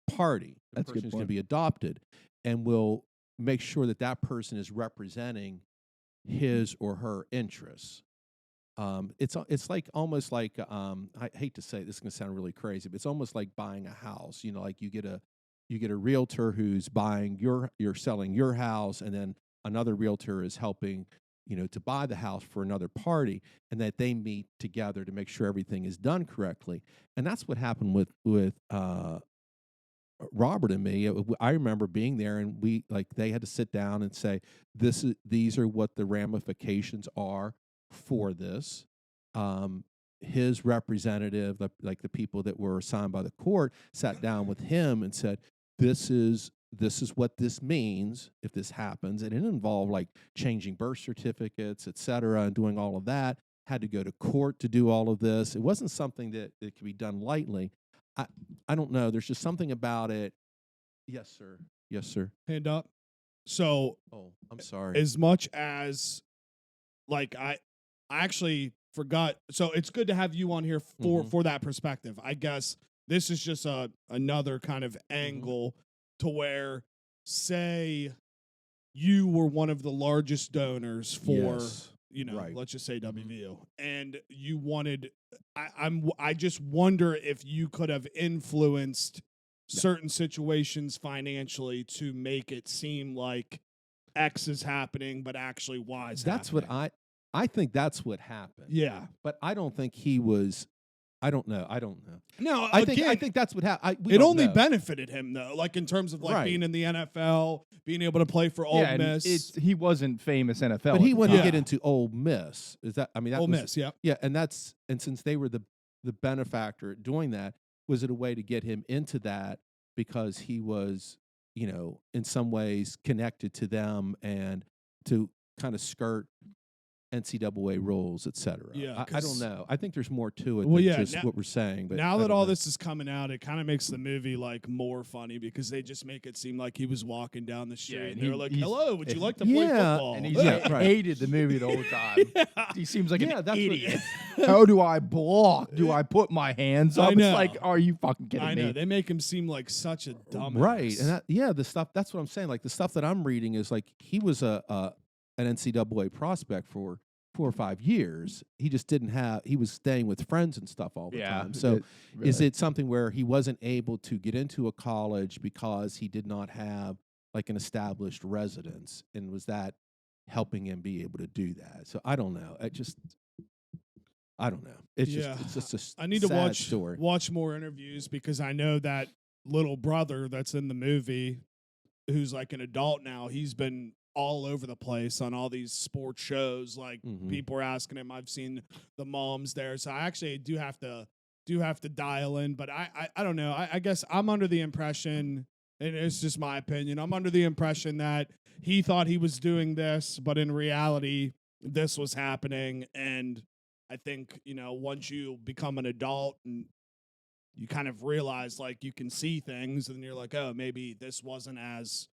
party. The That's a good person who's going to point. be adopted, and will make sure that that person is representing his or her interests. It's like almost like I hate to say it, this is going to sound really crazy, but it's almost like buying a house. Like you get a realtor who's you're selling your house, and then another realtor is helping to buy the house for another party, and that they meet together to make sure everything is done correctly. And that's what happened with Robert and me. I remember being there, and they had to sit down and say, these are what the ramifications are for this. His representative, like the people that were assigned by the court, sat down with him and said, this is what this means if this happens. And it involved like changing birth certificates, et cetera, and doing all of that. Had to go to court to do all of this. It wasn't something that could be done lightly. I don't know. There's just something about it. Yes, sir. Yes, sir. Hand up. So, Oh, I'm sorry. as much as like I actually forgot. So it's good to have you on here for that perspective. I guess this is just another kind of angle to where, say, you were one of the largest donors for, Yes. Right. let's just say WVU, and you wanted. I just wonder if you could have influenced certain situations financially to make it seem like X is happening, but actually Y is That's happening. what I think that's what happened. Yeah. But I don't think he was. I don't know. No, I again, think that's what happened. it only benefited him though, like in terms of like Right. being in the NFL, being able to play for Ole and Miss. he wasn't famous NFL. But he at the wanted to time. get into Ole Miss. Is that? I mean, that Ole was, Miss, yeah. Yeah, and since they were the benefactor at doing that, was it a way to get him into that because he was, in some ways connected to them, and to kind of skirt NCAA rules, et cetera? Yeah, I don't know. I think there's more to it Well, than yeah, just now- what we're saying. But Now I that don't all know. this is coming out, it kind of makes the movie like more funny because they just make it seem like he was walking down the street and and they were he- like, he's- "Hello, would you like to play Yeah, football?" And he's Yeah, right. hated the movie the whole time. Yeah. He seems like Yeah, an that's what- idiot. How do I block? Do I put my hands I up? It's know. like, are you fucking kidding I me? know they make him seem like such a dumbass. Right, and the stuff. That's what I'm saying. Like the stuff that I'm reading is like he was an NCAA prospect for 4 or 5 years. He just didn't have. He was staying with friends and stuff all the time. So, is it something where he wasn't able to get into a college because he did not have like an established residence, and was that helping him be able to do that? So I don't know. I don't know. It's just a I need to sad story. watch more interviews because I know that little brother that's in the movie, who's like an adult now, he's been all over the place on all these sports shows. Like people are asking him. I've seen the moms there, so I actually do have to dial in. But I don't know. I guess I'm under the impression, and it's just my opinion, I'm under the impression that he thought he was doing this, but in reality, this was happening. And I think, once you become an adult and you kind of realize, like, you can see things, and you're like, oh, maybe this wasn't as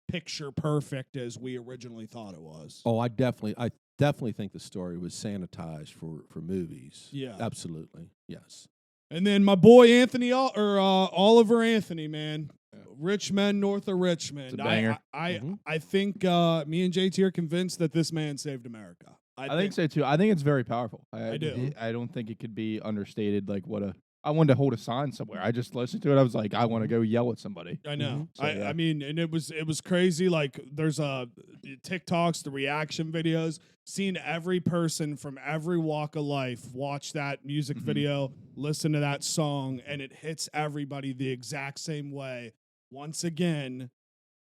picture perfect as we originally thought it was. Oh, I definitely think the story was sanitized for movies. Yeah. Absolutely. Yes. And then my boy Oliver Anthony, man. Rich men north of Richmond. It's a banger. I think me and JT are convinced that this man saved America. I think so too. I think it's very powerful. I do. I don't think it could be understated. Like I wanted to hold a sign somewhere. I just listened to it. I was like, I want to go yell at somebody. I know. So, yeah. I mean, and it was crazy. Like, there's TikToks, the reaction videos. Seeing every person from every walk of life watch that music video, listen to that song, and it hits everybody the exact same way. Once again,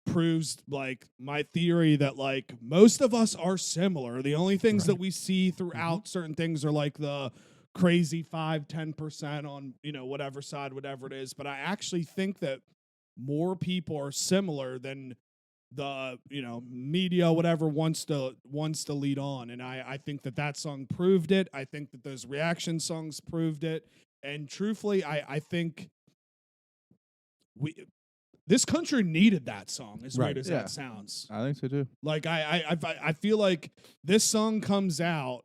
proves like my theory that like most of us are similar. The only things that we see throughout certain things are like the crazy 5-10% on whatever side, whatever it is. But I actually think that more people are similar than the media whatever wants to lead on. And I think that song proved it. I think that those reaction songs proved it. And truthfully, I think this country needed that song, as weird as that sounds. I think so too. Like I feel like this song comes out,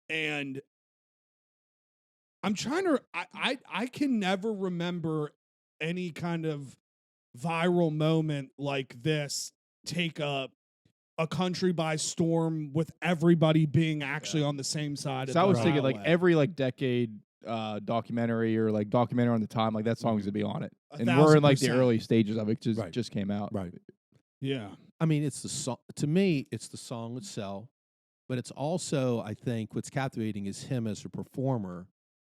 and I'm trying to. I can never remember any kind of viral moment like this take a country by storm with everybody being actually on the same side. So I was thinking like aisle. every decade documentary or documentary on the time, like that song's gonna be on it. And we're in like the 1,000%. early stages of it. Just came out. Right. Yeah. I mean, it's the song. To me, it's the song itself, but it's also, I think, what's captivating is him as a performer.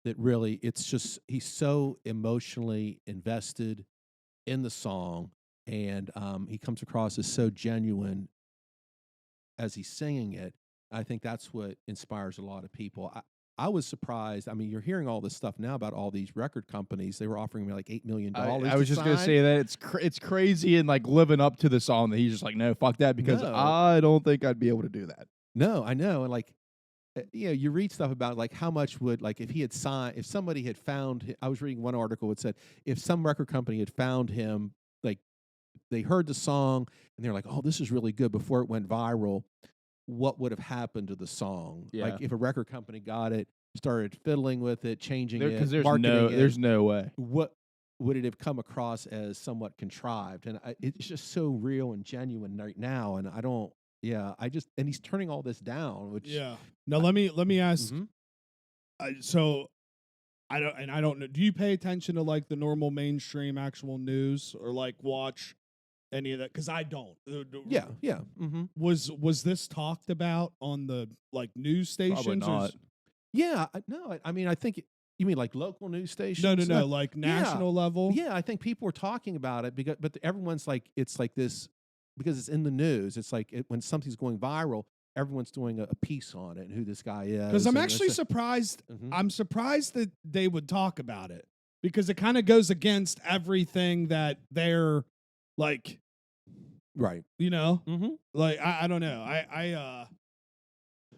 That really, it's just he's so emotionally invested in the song, and he comes across as so genuine as he's singing it. I think that's what inspires a lot of people. I was surprised. I mean, you're hearing all this stuff now about all these record companies. They were offering me like $8 million. I was just going to say that it's crazy and like living up to the song that he's just like, no, fuck that, because I don't think I'd be able to do that. No, I know. And like, you read stuff about like how much would, like if he had signed, if somebody had found, I was reading one article that said if some record company had found him, like they heard the song and they're like, oh, this is really good before it went viral. What would have happened to the song? Yeah. Like if a record company got it, started fiddling with it, changing it, because marketing there's no way. What would it have come across as somewhat contrived? And it's just so real and genuine right now. And I don't, and he's turning all this down. Which Now let me ask. So I don't know. Do you pay attention to like the normal mainstream actual news or like watch any of that? Because I don't. Yeah. Was this talked about on the like news stations? Probably not. Yeah. No. I mean, I think you mean like local news stations. No. Like national level. Yeah, I think people were talking about it but everyone's like it's like this because it's in the news. It's like when something's going viral, everyone's doing a piece on it and who this guy is. Because I'm actually surprised. I'm surprised that they would talk about it because it kind of goes against everything that they're like. Right. Like I don't know.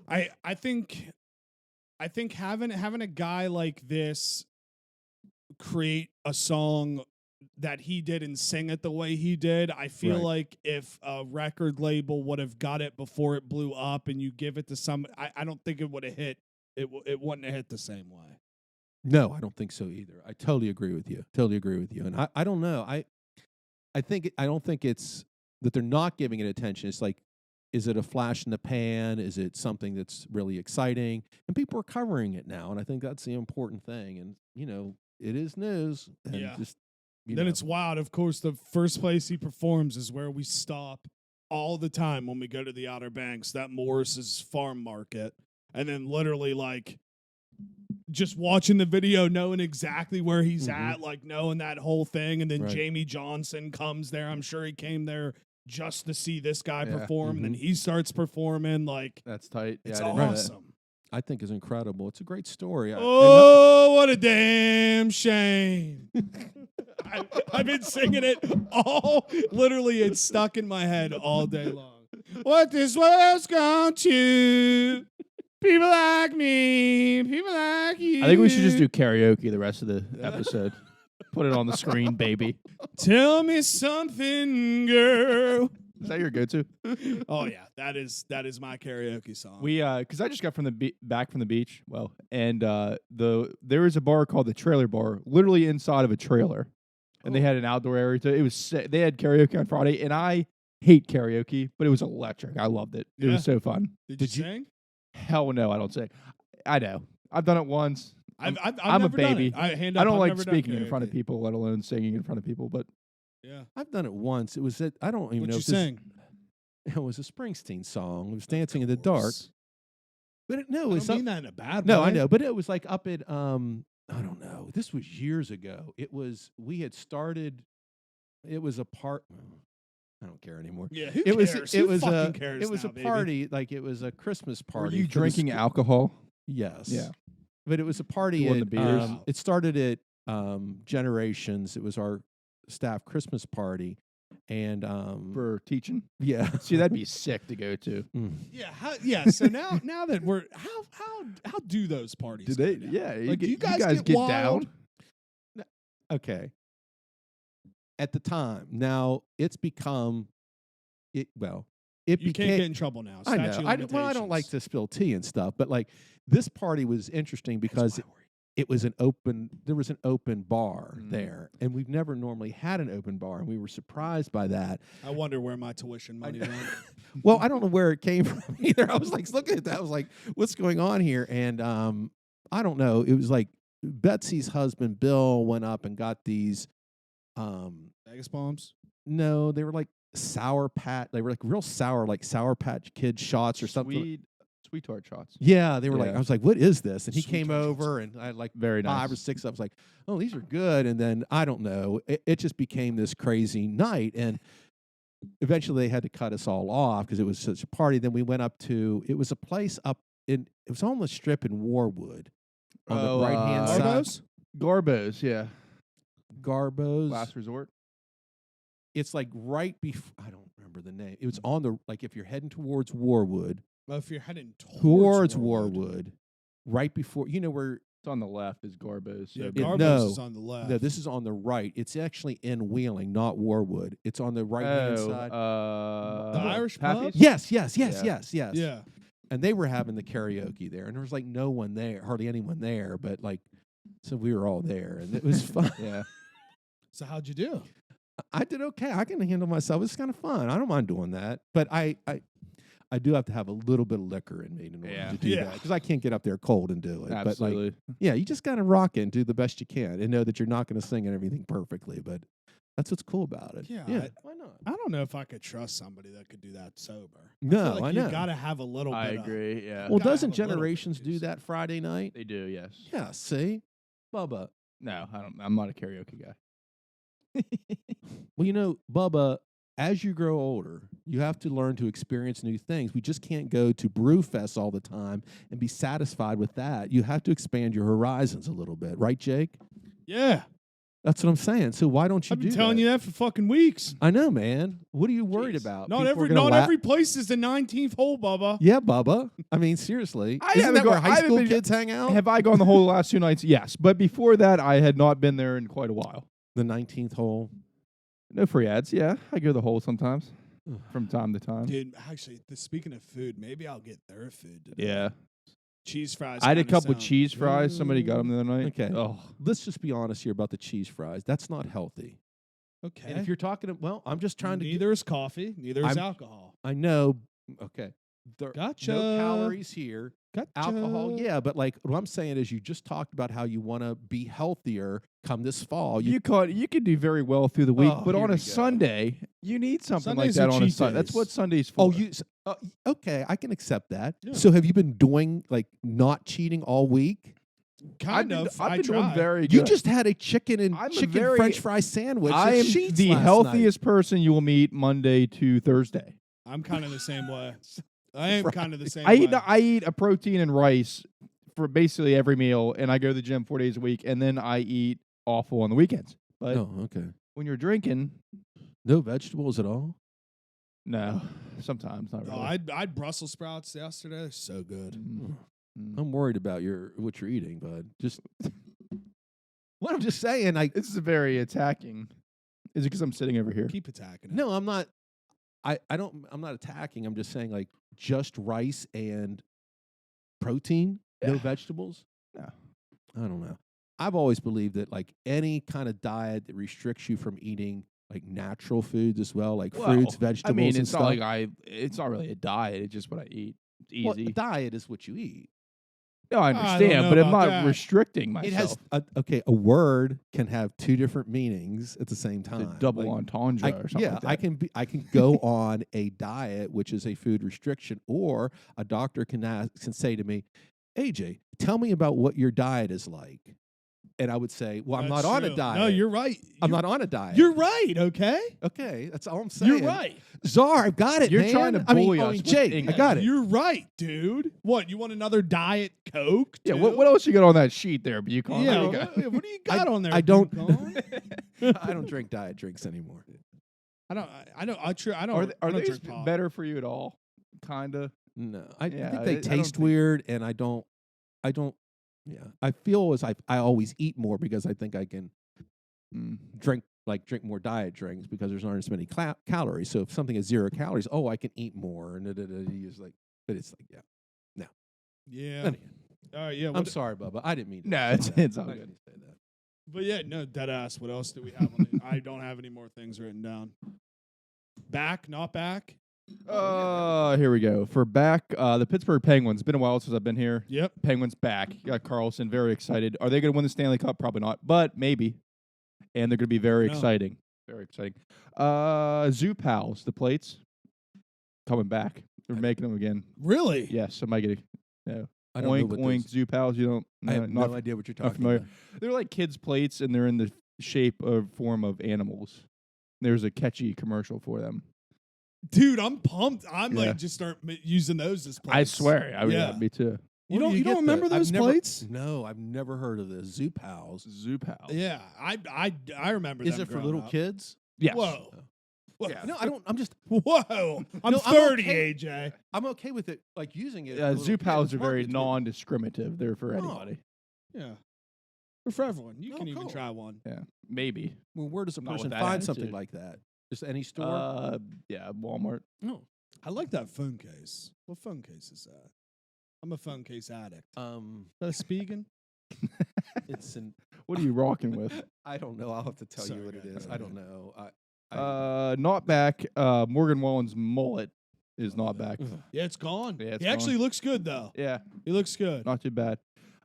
I think having a guy like this create a song that he did and sing it the way he did, I feel like if a record label would have got it before it blew up and you give it to some, I don't think it would have hit. It wouldn't have hit the same way. No, I don't think so either. I totally agree with you. And I don't know. I don't think it's that they're not giving it attention. It's like, is it a flash in the pan? Is it something that's really exciting? And people are covering it now, and I think that's the important thing. And it is news. And just Then it's wild. Of course, the first place he performs is where we stop all the time when we go to the Outer Banks, that Morris's Farm Market. And then literally, like, just watching the video, knowing exactly where he's at, like, knowing that whole thing. And then Jamie Johnson comes there. I'm sure he came there just to see this guy perform. And then he starts performing. Like, That's tight. It's I didn't know that. awesome. I think is incredible. It's a great story. Oh, what a damn shame. I've been singing it literally, it's stuck in my head all day long. What this world's gone to, people like me, people like you. I think we should just do karaoke the rest of the episode. Put it on the screen, baby. Tell me something, girl. Is that your go-to? Oh yeah, that is my karaoke song. We because I just got from back from the beach. Well, and there was a bar called the Trailer Bar, literally inside of a trailer, and they had an outdoor area. It was sick. They had karaoke on Friday, and I hate karaoke, but it was electric. I loved it. It was so fun. Did you sing? Hell no, I don't sing. I know. I've done it once. I'm a baby. I don't like speaking in front of people, let alone singing in front of people. But yeah, I've done it once. It was I don't even what know. You if sang? It was a Springsteen song. It was Dancing in the Dark. But it was. I don't mean that in a bad way. No, I know. But it was like up at I don't know. This was years ago. We had started. It was a part. I don't care anymore. Yeah, who it cares? was. It Who was fucking a. cares It was now, a baby? party. Like it was a Christmas party. were you for the drinking school. alcohol? Yes. Yeah. But it was a party. You won At, the beers? It started at Generations. It was our staff Christmas party, and For teaching? yeah. See, that'd be sick to go to. Yeah. So now that we're how do those parties? Do they? go down? Yeah. Like, do you guys get get wild? down? Okay. At the time, now it's become it. Well, it You became. can't get in trouble now. I know. Statute I of don't like limitations. to spill tea and stuff, but like this party was interesting because it was there was an open bar there, and we've never normally had an open bar, and we were surprised by that. I wonder where my tuition money went. Well, I don't know where it came from either. I was like looking at that. I was like, what's going on here? And I don't know. It was like Betsy's husband, Bill, went up and got these. Vegas bombs. No, they were like Sour Patch. They were like real sour, like Sour Patch Kid shots or something. Sweet tart shots. Yeah, they were like, Yeah. I was like, what is this? And he Sweet came tart over and I had like Very nice. 5 or 6. I was like, oh, these are good. And then I don't know. It just became this crazy night. And eventually they had to cut us all off because it was such a party. Then we went up to, it was a place up in, it was on the strip in Warwood on the right hand side. Garbo's? Garbo's, yeah. Garbo's. Last resort. It's like right before, I don't remember the name. It was on the, like if you're heading towards Warwood, Well, if you're heading towards Warwood, right before, you know where, It's on the left is Garbo's. So Yeah, Gar- Garbo's no. is on the left. no, this is on the right. It's actually in Wheeling, not Warwood. It's on the right hand side. The Irish pub? Pappy's? Yes. Yeah. And they were having the karaoke there, and there was like no one there, hardly anyone there, but like, so we were all there, and it was fun. Yeah. So how'd you do? I did okay. I can handle myself. It's kind of fun. I don't mind doing that, but I do have to have a little bit of liquor in me in order to do Yeah. that because I can't get up there cold and do it. Absolutely. But like, yeah, you just gotta rock it and do the best you can, and know that you're not going to sing and everything perfectly, but that's what's cool about it. Yeah, why not? I don't know if I could trust somebody that could do that sober. No, feel like I you know. got to have a little bit I of- agree. Yeah. Well, gotta doesn't have a little bit of Generations do juice. that Friday night? They do, yes. Yeah, see? Bubba. No, I don't. I'm not a karaoke guy. Well, you know, Bubba, as you grow older, you have to learn to experience new things. We just can't go to Brewfest all the time and be satisfied with that. You have to expand your horizons a little bit, right, Jake? Yeah. That's what I'm saying. So why don't you I've been do telling that? you that for fucking weeks. I know, man. What are you worried Jeez. about? Not People are every gonna not laugh- every place is the 19th hole, Bubba. Yeah, Bubba. I mean, seriously. I Isn't haven't that where gone- I high haven't school been- kids hang out? Have I gone the whole last 2 nights? Yes. But before that, I had not been there in quite a while. The 19th hole. No free ads. Yeah. I go the hole sometimes from time to time. Dude, actually, speaking of food, maybe I'll get their food today. Yeah. Cheese fries. I had a kinda couple sound cheese fries. Somebody got them the other night. Okay. Oh, Let's just be honest here about the cheese fries. That's not healthy. Okay. And if you're talking, well, I'm just trying to. Neither is coffee. Neither is I'm- alcohol. I know. Okay. There, Gotcha. No calories here. alcohol. Yeah, but like what I'm saying is, you just talked about how you want to be healthier come this fall. You could do very well through the week, Oh, but here on we a go. Sunday, you need something Sundays like are that on a cheat Sunday. That's days. what Sunday's for. Okay, I can accept that. Yeah. So have you been doing like not cheating all week? Kind of. I've been doing try. very good. You just had a chicken and I'm a chicken very- French fry sandwich. I at am Sheetz the last healthiest person you will meet Monday to Thursday. I'm kind of the same way. I am kind of the same I way. eat a protein and rice for basically every meal, and I go to the gym 4 days a week, and then I eat awful on the weekends. But night. Oh, okay. when you're drinking, No vegetables at all. no, sometimes not Oh, really. I'd Brussels sprouts yesterday. They're so good. I'm worried about what you're eating, bud. Just what I'm just saying. Like, This is very attacking. Is it because I'm sitting over here? Keep attacking. It. no, I'm not. I'm not attacking. I'm just saying, like, just rice and protein, no Yeah. vegetables. No. I don't know. I've always believed that like any kind of diet that restricts you from eating like natural foods as well, like fruits, vegetables. I mean, and it's stuff. not like it's not really a diet. It's just what I eat. It's Well, easy. a diet is what you eat. No, I I don't understand, know but I'm about not that. restricting myself. It has a word can have two different meanings at the same It's time. a double Like, entendre or something like that. I can go on a diet, which is a food restriction, or a doctor can say to me, AJ, tell me about what your diet is like. And I would say, well, I'm That's not on a true. diet. No, you're right. I'm not on a diet. You're right. Okay. Okay, that's all I'm saying. You're right. Czar, I've got it, You're man. trying to I mean, bully us with Jake, I English. got it. You're right, dude. What? You want another Diet Coke? Yeah, too? what else you got on that sheet there, Bucon? Yeah. What do you got? What do you got on there? I don't- Bucon? I don't drink diet drinks anymore. I don't. I don't. I don't. Are, I are don't these drink pop. better for you at all? Kinda. No, I Yeah, think I they don't taste think- weird, and I don't. Yeah, I feel as I always eat more because I think I can Mm. drink more diet drinks because there's not as many calories. So if something is 0 calories, oh, I can eat more. And it's like, but it's like, yeah. Yeah. Anyhow, All right. Yeah. I'm What, sorry, Bubba. I didn't mean to. No, say it's- that. it's all I good. didn't say that. but yeah, no, dead ass. What else do we have on the I don't have any more things written down. Back, not back. Here we go. For back, the Pittsburgh Penguins. It's been a while since I've been here. Yep. Penguins back. You got Carlson. Very excited. Are they going to win the Stanley Cup? Probably not, but maybe. And they're going to be very No. exciting. Very exciting. Zoo Pals, the plates, coming back. They're making them again. Really? Yes, I might get it. No. I don't know Oink, what oink, those- Zoo Pals. You don't. I have not no idea what you're not talking familiar. about. They're like kids' plates, and they're in the shape or form of animals. There's a catchy commercial for them. Dude, I'm pumped. I Yeah. might just start using those as plates. I swear. Yeah. Me too. You Where don't. do You don't get remember I've those never- plates? No, I've never heard of this. Zoo Pals. Zoo Pals. Yeah. I remember. Is them it for growing little up. kids? Yes. Whoa. Whoa. Yeah. No, I don't. I'm just. Whoa. I'm No, I'm 30, okay. AJ. I'm okay with it, like using it. for Yeah, little Zoo kids. Pals are Mark very it to me. non-discriminative. They're for Oh. anybody. Yeah. They're for everyone. You Oh, can even cool. try one. Yeah, maybe. Well, where does a Not with person that find something attitude. like that? Just any store? Yeah, Walmart. No. I like that phone case. What phone case is that? I'm a phone case addict. Is that speaking? It's an. What are you rocking with? I don't know. I'll have to tell Sorry, you what it guys. is. I don't know. I Not back. Morgan Wallen's mullet is not back. Yeah, it's gone. Yeah, it's he actually looks good though. Yeah, He looks good. not too bad.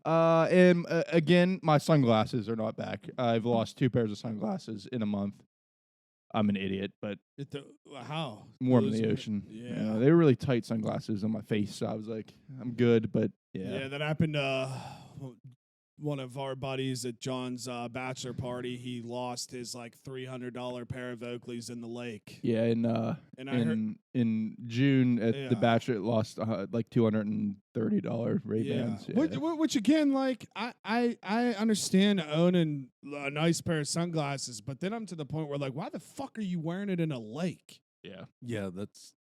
And again, my sunglasses are not back. I've lost 2 pairs of sunglasses in a month. I'm an idiot, but How? warm in Those the are- ocean. Yeah. They were really tight sunglasses on my face, so I was like, I'm good, but Yeah, that happened to one of our buddies at John's bachelor party. He lost his like $300 pair of Oakleys in the lake. Yeah, and And I heard, in June at Yeah. the Bachelor, it lost like $230 Ray Bans. Yeah. Which again, like I understand owning a nice pair of sunglasses, but then I'm to the point where like, why the fuck are you wearing it in a lake? Yeah, yeah, that's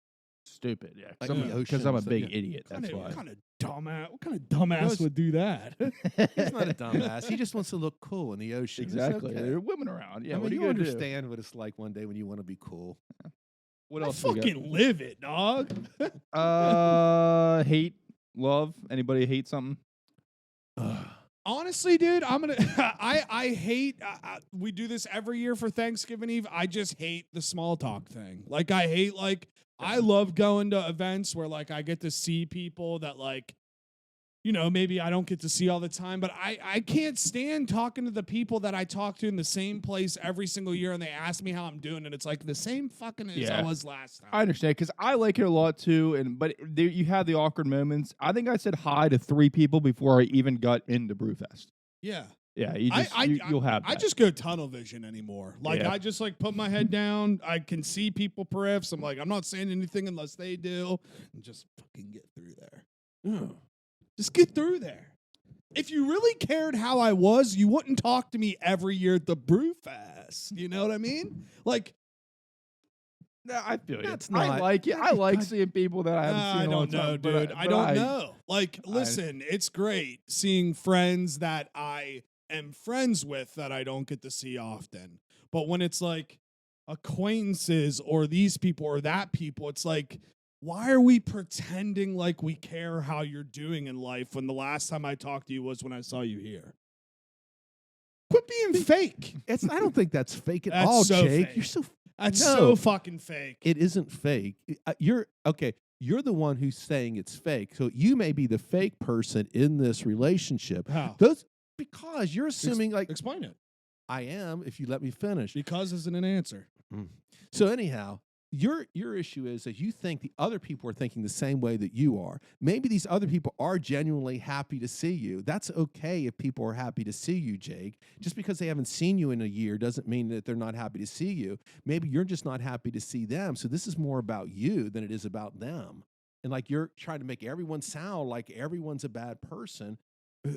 stupid. Yeah, Like in the because I'm a oceans, big yeah. idiot. That's why. What kind of dumbass? What kind of dumbass it's- would do that? he's not a dumbass. He just wants to look cool in the ocean. It's Exactly. okay. There are women around. Yeah, I mean, what are you you gonna understand what it's like one day when you want to be cool. What I else? we got? fucking live it, dog. Hate, love. Anybody hate something? Honestly, dude, I'm gonna. I hate. We do this every year for Thanksgiving Eve. I just hate the small talk thing. Like, I hate I love going to events where like I get to see people that like maybe I don't get to see all the time, but I can't stand talking to the people that I talk to in the same place every single year, and they ask me how I'm doing, and it's like the same fucking as I was last time. I understand, because I like it a lot too, but there, you have the awkward moments. I think I said hi to 3 people before I even got into Brewfest. Yeah. Yeah, you'll have that. I just go tunnel vision anymore. Like, I just, like, put my head down. I can see people periffs. I'm like, I'm not saying anything unless they do. And just fucking get through there. Just get through there. If you really cared how I was, you wouldn't talk to me every year at the Brewfest. You know what I mean? Like, no, I feel you. Not, I like it. I like seeing people that I haven't seen. I in a long don't know, time, dude. I don't know. Like, listen, it's great seeing friends that I am friends with that I don't get to see often. But when it's like acquaintances or these people or that people, it's like, why are we pretending like we care how you're doing in life when the last time I talked to you was when I saw you here? Quit being fake. I don't think that's fake at That's all, so Jake. fake. You're so That's No. so fucking fake. It isn't fake. You're okay. You're the one who's saying it's fake. So you may be the fake person in this relationship. How? Because you're assuming Explain it. I am, if you let me finish. Because isn't an answer. So anyhow, your issue is that you think the other people are thinking the same way that you are. Maybe these other people are genuinely happy to see you. That's okay if people are happy to see you, Jake. Just because they haven't seen you in a year doesn't mean that they're not happy to see you. Maybe you're just not happy to see them. So this is more about you than it is about them. And like you're trying to make everyone sound like everyone's a bad person.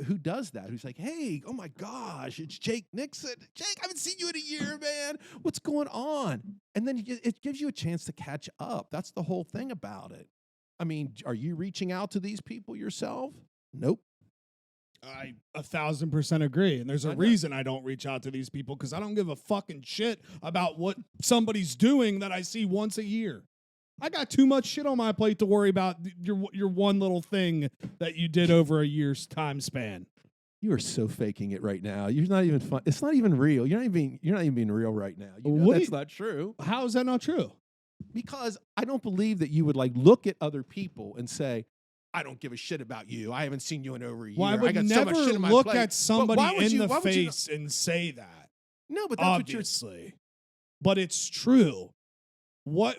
Who does that? Who's like, hey, oh my gosh, it's Jake Nixon. Jake, I haven't seen you in a year, man. What's going on? And then it gives you a chance to catch up. That's the whole thing about it. I mean, are you reaching out to these people yourself? Nope. I 1,000% agree. And there's a reason I don't reach out to these people, because I don't give a fucking shit about what somebody's doing that I see once a year. I got too much shit on my plate to worry about your one little thing that you did over a year's time span. You are so faking it right now. You're not even fun. It's not even real. You're not even being real right now. You know that's not true. How is that not true? Because I don't believe that you would like look at other people and say, I don't give a shit about you. I haven't seen you in over a year. Well, I I would got never so much shit in my look plate. at somebody in the why would you face and say that. No, but that's obviously. But it's true. What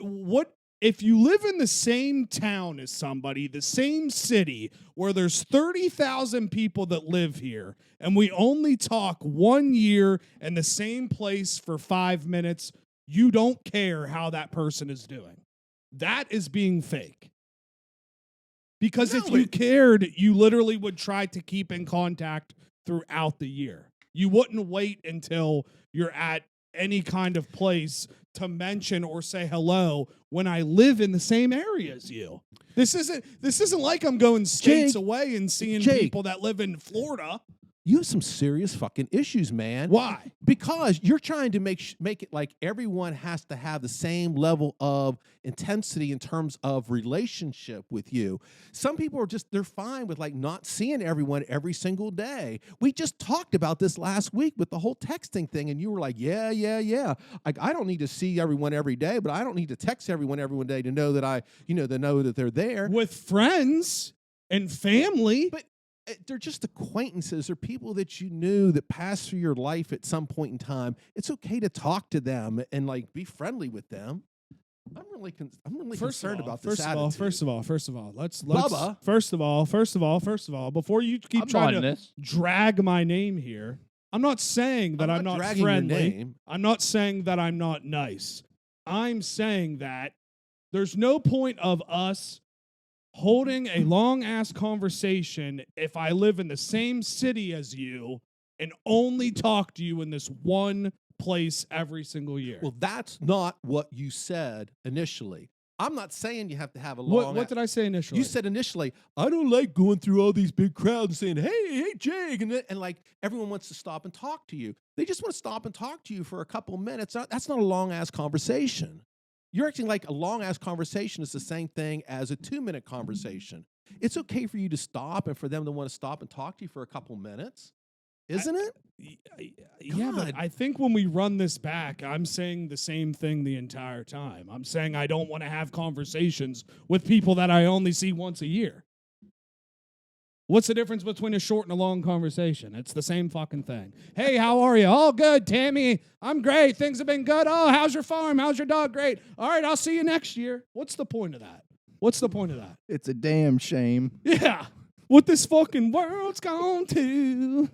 if you live in the same town as somebody, the same city, where there's 30,000 people that live here, and we only talk 1 year in the same place for 5 minutes, you don't care how that person is doing. That is being fake. Because if you cared, you literally would try to keep in contact throughout the year. You wouldn't wait until you're at any kind of place to mention or say hello when I live in the same area as you. This isn't like I'm going states away and seeing people that live in Florida. You have some serious fucking issues, man. Why? Because you're trying to make it like everyone has to have the same level of intensity in terms of relationship with you. Some people are they're fine with like not seeing everyone every single day. We just talked about this last week with the whole texting thing, and you were like, yeah. Like, I don't need to see everyone every day, but I don't need to text everyone every day to know that to know that they're there. With friends and family. But they're just acquaintances or people that you knew that passed through your life at some point in time. It's okay to talk to them and like be friendly with them. I'm really concerned about this attitude. First of all, let's Bubba. First of all, before you keep trying to drag my name here, I'm not saying that I'm not friendly. I'm not saying that I'm not nice. I'm saying that there's no point of us holding a long-ass conversation if I live in the same city as you and only talk to you in this one place every single year. Well, that's not what you said initially. I'm not saying you have to have a long... What did I say initially? You said initially, I don't like going through all these big crowds and saying, hey, Jake, and like everyone wants to stop and talk to you. They just want to stop and talk to you for a couple minutes. That's not a long-ass conversation. You're acting like a long-ass conversation is the same thing as a 2-minute conversation. It's okay for you to stop and for them to want to stop and talk to you for a couple minutes, isn't it? Yeah, but I think when we run this back, I'm saying the same thing the entire time. I'm saying I don't want to have conversations with people that I only see once a year. What's the difference between a short and a long conversation? It's the same fucking thing. Hey, how are you? Oh, good, Tammy. I'm great. Things have been good. Oh, how's your farm? How's your dog? Great. All right, I'll see you next year. What's the point of that? What's the point of that? It's a damn shame. Yeah. What this fucking world's gone to.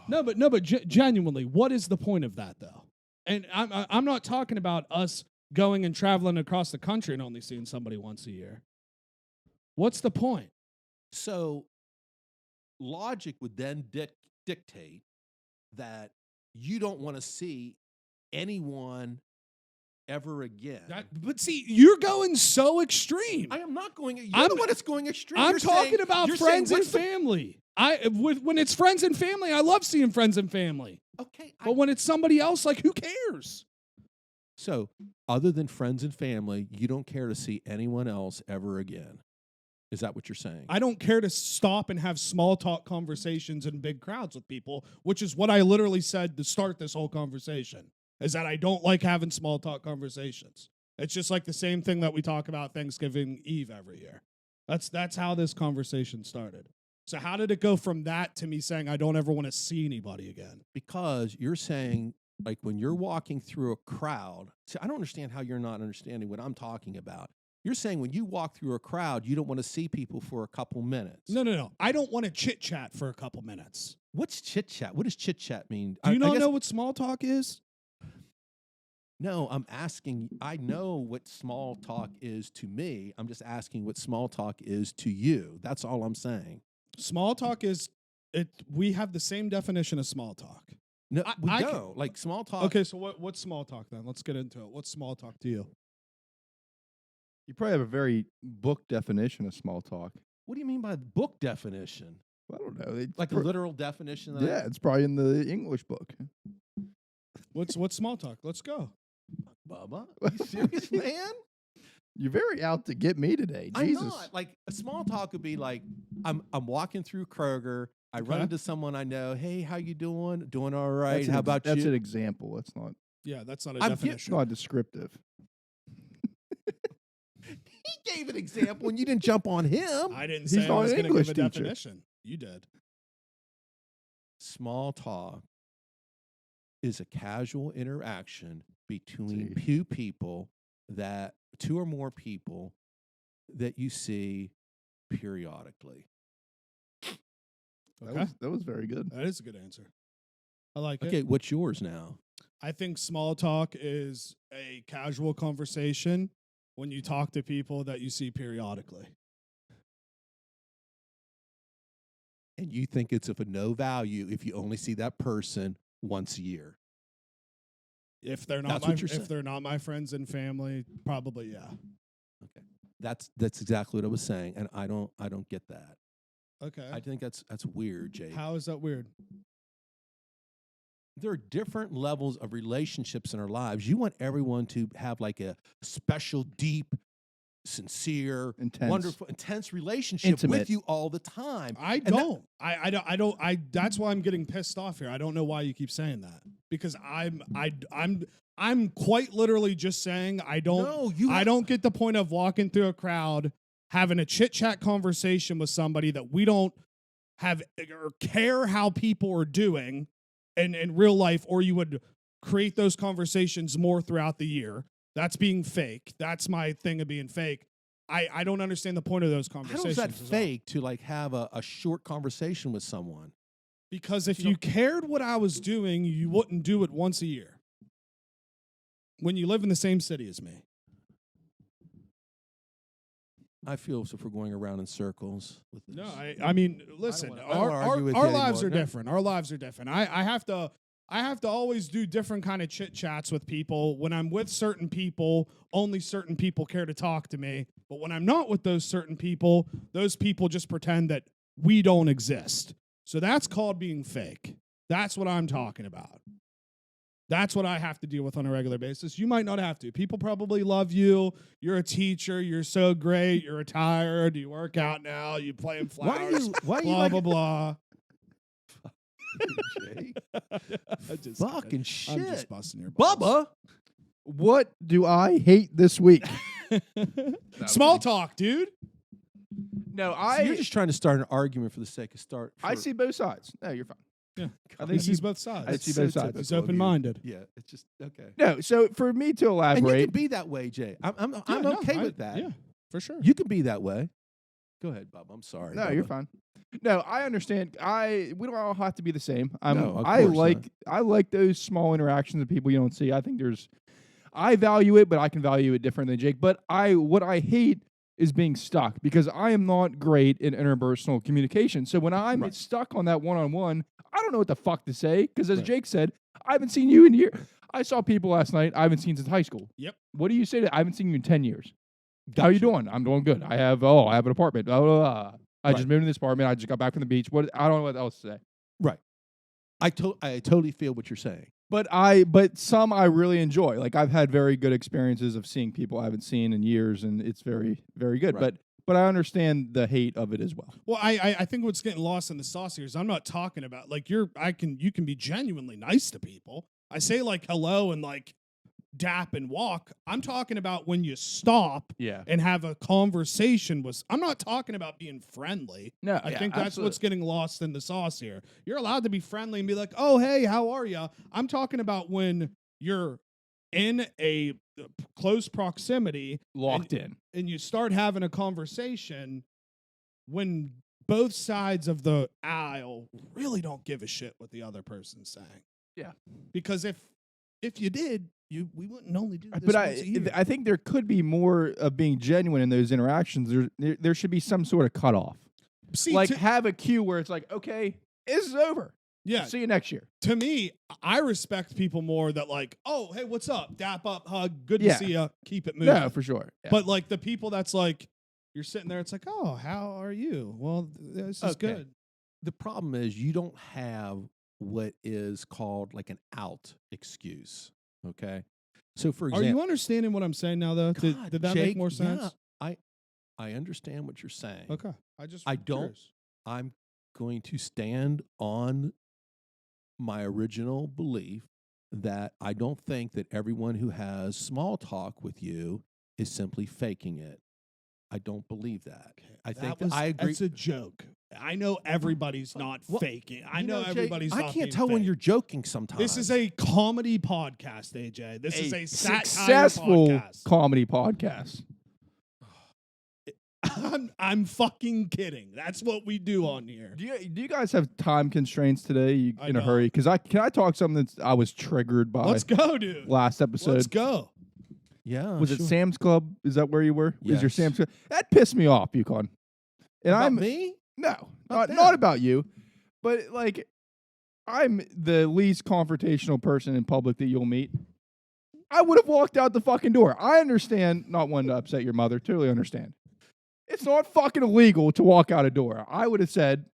No, but genuinely, what is the point of that, though? And I'm not talking about us going and traveling across the country and only seeing somebody once a year. What's the point? So logic would then dictate that you don't want to see anyone ever again. But see, you're going so extreme. I am not going. You're the one that's going extreme. I'm You're talking saying- about you're friends saying, and what's the- family. When it's friends and family, I love seeing friends and family. Okay, But when it's somebody else, like, who cares? so other than friends and family, you don't care to see anyone else ever again. Is that what you're saying? I don't care to stop and have small talk conversations in big crowds with people, which is what I literally said to start this whole conversation, is that I don't like having small talk conversations. It's just like the same thing that we talk about Thanksgiving Eve every year. That's how this conversation started. So how did it go from that to me saying I don't ever want to see anybody again? Because you're saying, like, when you're walking through a crowd, see, I don't understand how you're not understanding what I'm talking about. You're saying when you walk through a crowd, you don't want to see people for a couple minutes. No. I don't want to chit-chat for a couple minutes. What's chit chat? What does chit chat mean? Do you I not guess- know what small talk is? No, I'm asking. I know what small talk is to me. I'm just asking what small talk is to you. That's all I'm saying. Small talk is it. We have the same definition of small talk. No, we I can- don't. Like small talk. Okay, so what's small talk then? Let's get into it. What's small talk to you? You probably have a very book definition of small talk. What do you mean by book definition? Well, I don't know. It's Like a literal definition? That yeah, it's probably in the English book. What's small talk? Let's go. Bubba, are you serious, man? You're very out to get me today. Jesus. I'm not. Like a small talk would be like, I'm walking through Kroger. I run Okay. into someone I know. Hey, how you doing? Doing all right. That's an How ex- about That's you? an example. That's not. Yeah, that's not a I'm It's definition. not descriptive. He gave an example and you didn't jump on him. I didn't He's say I not was an going to give English a teacher. definition. You did. Small talk is a casual interaction between See. two or more people that you see periodically. That, Okay. that was very good. That is a good answer. I like it. Okay, what's yours now? I think small talk is a casual conversation when you talk to people that you see periodically. And you think it's of no value if you only see that person once a year. If they're not That's my, what you're saying. if they're not my friends and family, probably yeah. Okay. That's exactly what I was saying, and I don't get that. Okay. I think that's weird, Jake. How is that weird? There are different levels of relationships in our lives. You want everyone to have like a special, deep, sincere, Intense. wonderful, intense relationship Intimate. with you all the time. I And that- don't. I don't. That's why I'm getting pissed off here. I don't know why you keep saying that because I'm quite literally just saying I don't. No, you. I don't get the point of walking through a crowd, having a chit chat conversation with somebody that we don't have or care how people are doing in real life, or you would create those conversations more throughout the year. That's being fake. That's my thing of being fake. I don't understand the point of those How conversations. is that is all. fake to like have a short conversation with someone? Because if You you cared what I was doing, you wouldn't do it once a year. When you live in the same city as me. I feel as if we're going around in circles with this. No, I mean, listen, I don't wanna argue with you our lives anymore. are No. different. Our lives are different. I have to always do different kind of chit chats with people. When I'm with certain people, only certain people care to talk to me. But when I'm not with those certain people, those people just pretend that we don't exist. So that's called being fake. That's what I'm talking about. That's what I have to deal with on a regular basis. You might not have to. People probably love you. You're a teacher. You're so great. You're retired. You work out now. You play in flowers. Why are you blah, like blah, blah. Jake? I'm just Fucking kidding. shit. I'm just busting your balls. Bubba? What do I hate this week? Small talk, dude. No, So you're just trying to start an argument for the sake of start. I see both sides. No, you're fine. Yeah, I he think sees both sides. I see both sides. He's open-minded. Yeah, it's just okay. No, so for me to And you elaborate, can be that way, Jay. I'm Yeah, no, okay with that. Yeah, for sure. You can be that way. Go ahead, Bob. I'm sorry. no, Bubba. you're fine. No, I understand. We don't all have to be the same. No, of I course like those small interactions with people you don't see. I think I value it, but I can value it different than Jake. But what I hate is being stuck because I am not great in interpersonal communication. So when I'm stuck on that one-on-one, I don't know what the fuck to say because as Jake said, I haven't seen you in years. I saw people last night I haven't seen since high school. Yep. What do you say to I haven't seen you in 10 years? Gotcha. How you doing? I'm doing good. I have an apartment. Blah, blah, blah. I just moved in this apartment. I just got back from the beach. I don't know what else to say. Right. I totally feel what you're saying. But some I really enjoy. Like I've had very good experiences of seeing people I haven't seen in years, and it's very, very good. Right. But I understand the hate of it as well. Well, I think what's getting lost in the sauce here is I'm not talking about like you can be genuinely nice to people. I say like hello and like dap and walk. I'm talking about when you stop and have a conversation with. I'm not talking about being friendly. No, I think that's what's getting lost in the sauce here. You're allowed to be friendly and be like, "Oh, hey, how are you?" I'm talking about when you're in a close proximity, locked in, and you start having a conversation when both sides of the aisle really don't give a shit what the other person's saying. Yeah, because if you did, we wouldn't only do this. But once a year. I think there could be more of being genuine in those interactions. There should be some sort of cutoff. See, like have a cue where it's like, okay, this is over. Yeah. See you next year. To me, I respect people more that like, oh, hey, what's up? Dap up, hug, good to see you. Keep it moving. No, for sure. Yeah. But like the people that's like, you're sitting there, it's like, oh, how are you? Well, this is good. The problem is you don't have what is called like an out excuse. Okay. So for example, are you understanding what I'm saying now though? Did that Jake, make more sense? Yeah, I understand what you're saying. Okay. I'm going to stand on my original belief that I don't think that everyone who has small talk with you is simply faking it. I don't believe that. I think I agree. That's a joke. I know everybody's not faking. I know everybody's Jake, not I can't being tell when fake. you're joking sometimes. This is a comedy podcast, AJ. This is a successful podcast. Comedy podcast. I'm fucking kidding. That's what we do on here. Do you guys have time constraints today? You in a don't. hurry? Because can I talk something that I was triggered by? Let's go, dude. Last episode. Let's go. Yeah. Was it Sam's Club? Is that where you were? Yes. Was your Sam's Club? That pissed me off, Yukon. And About me? No, not about you. But like, I'm the least confrontational person in public that you'll meet. I would have walked out the fucking door. I understand not wanting to upset your mother. Totally understand. It's not fucking illegal to walk out a door. I would have said,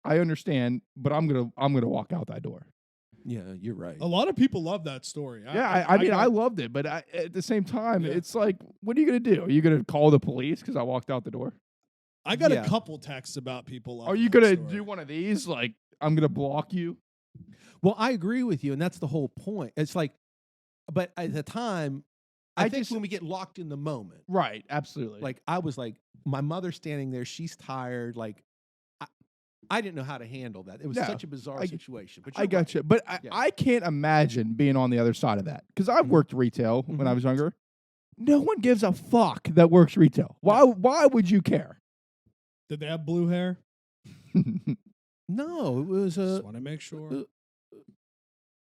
I understand, but I'm gonna walk out that door. Yeah, you're right. A lot of people love that story. I mean, I loved it, but at the same time, it's like, what are you gonna do? Are you gonna call the police because I walked out the door? I got a couple texts about people. Are you gonna do one of these? Like, I'm gonna block you. Well, I agree with you, and that's the whole point. It's like, but at the time, I think when we get locked in the moment. Right, absolutely. Like, I was like, my mother standing there, she's tired. Like, I didn't know how to handle that. It was such a bizarre situation. But I got you. But I can't imagine being on the other side of that. Because I've worked retail when I was younger. No one gives a fuck that works retail. Why would you care? Did they have blue hair? No, it was just want to make sure.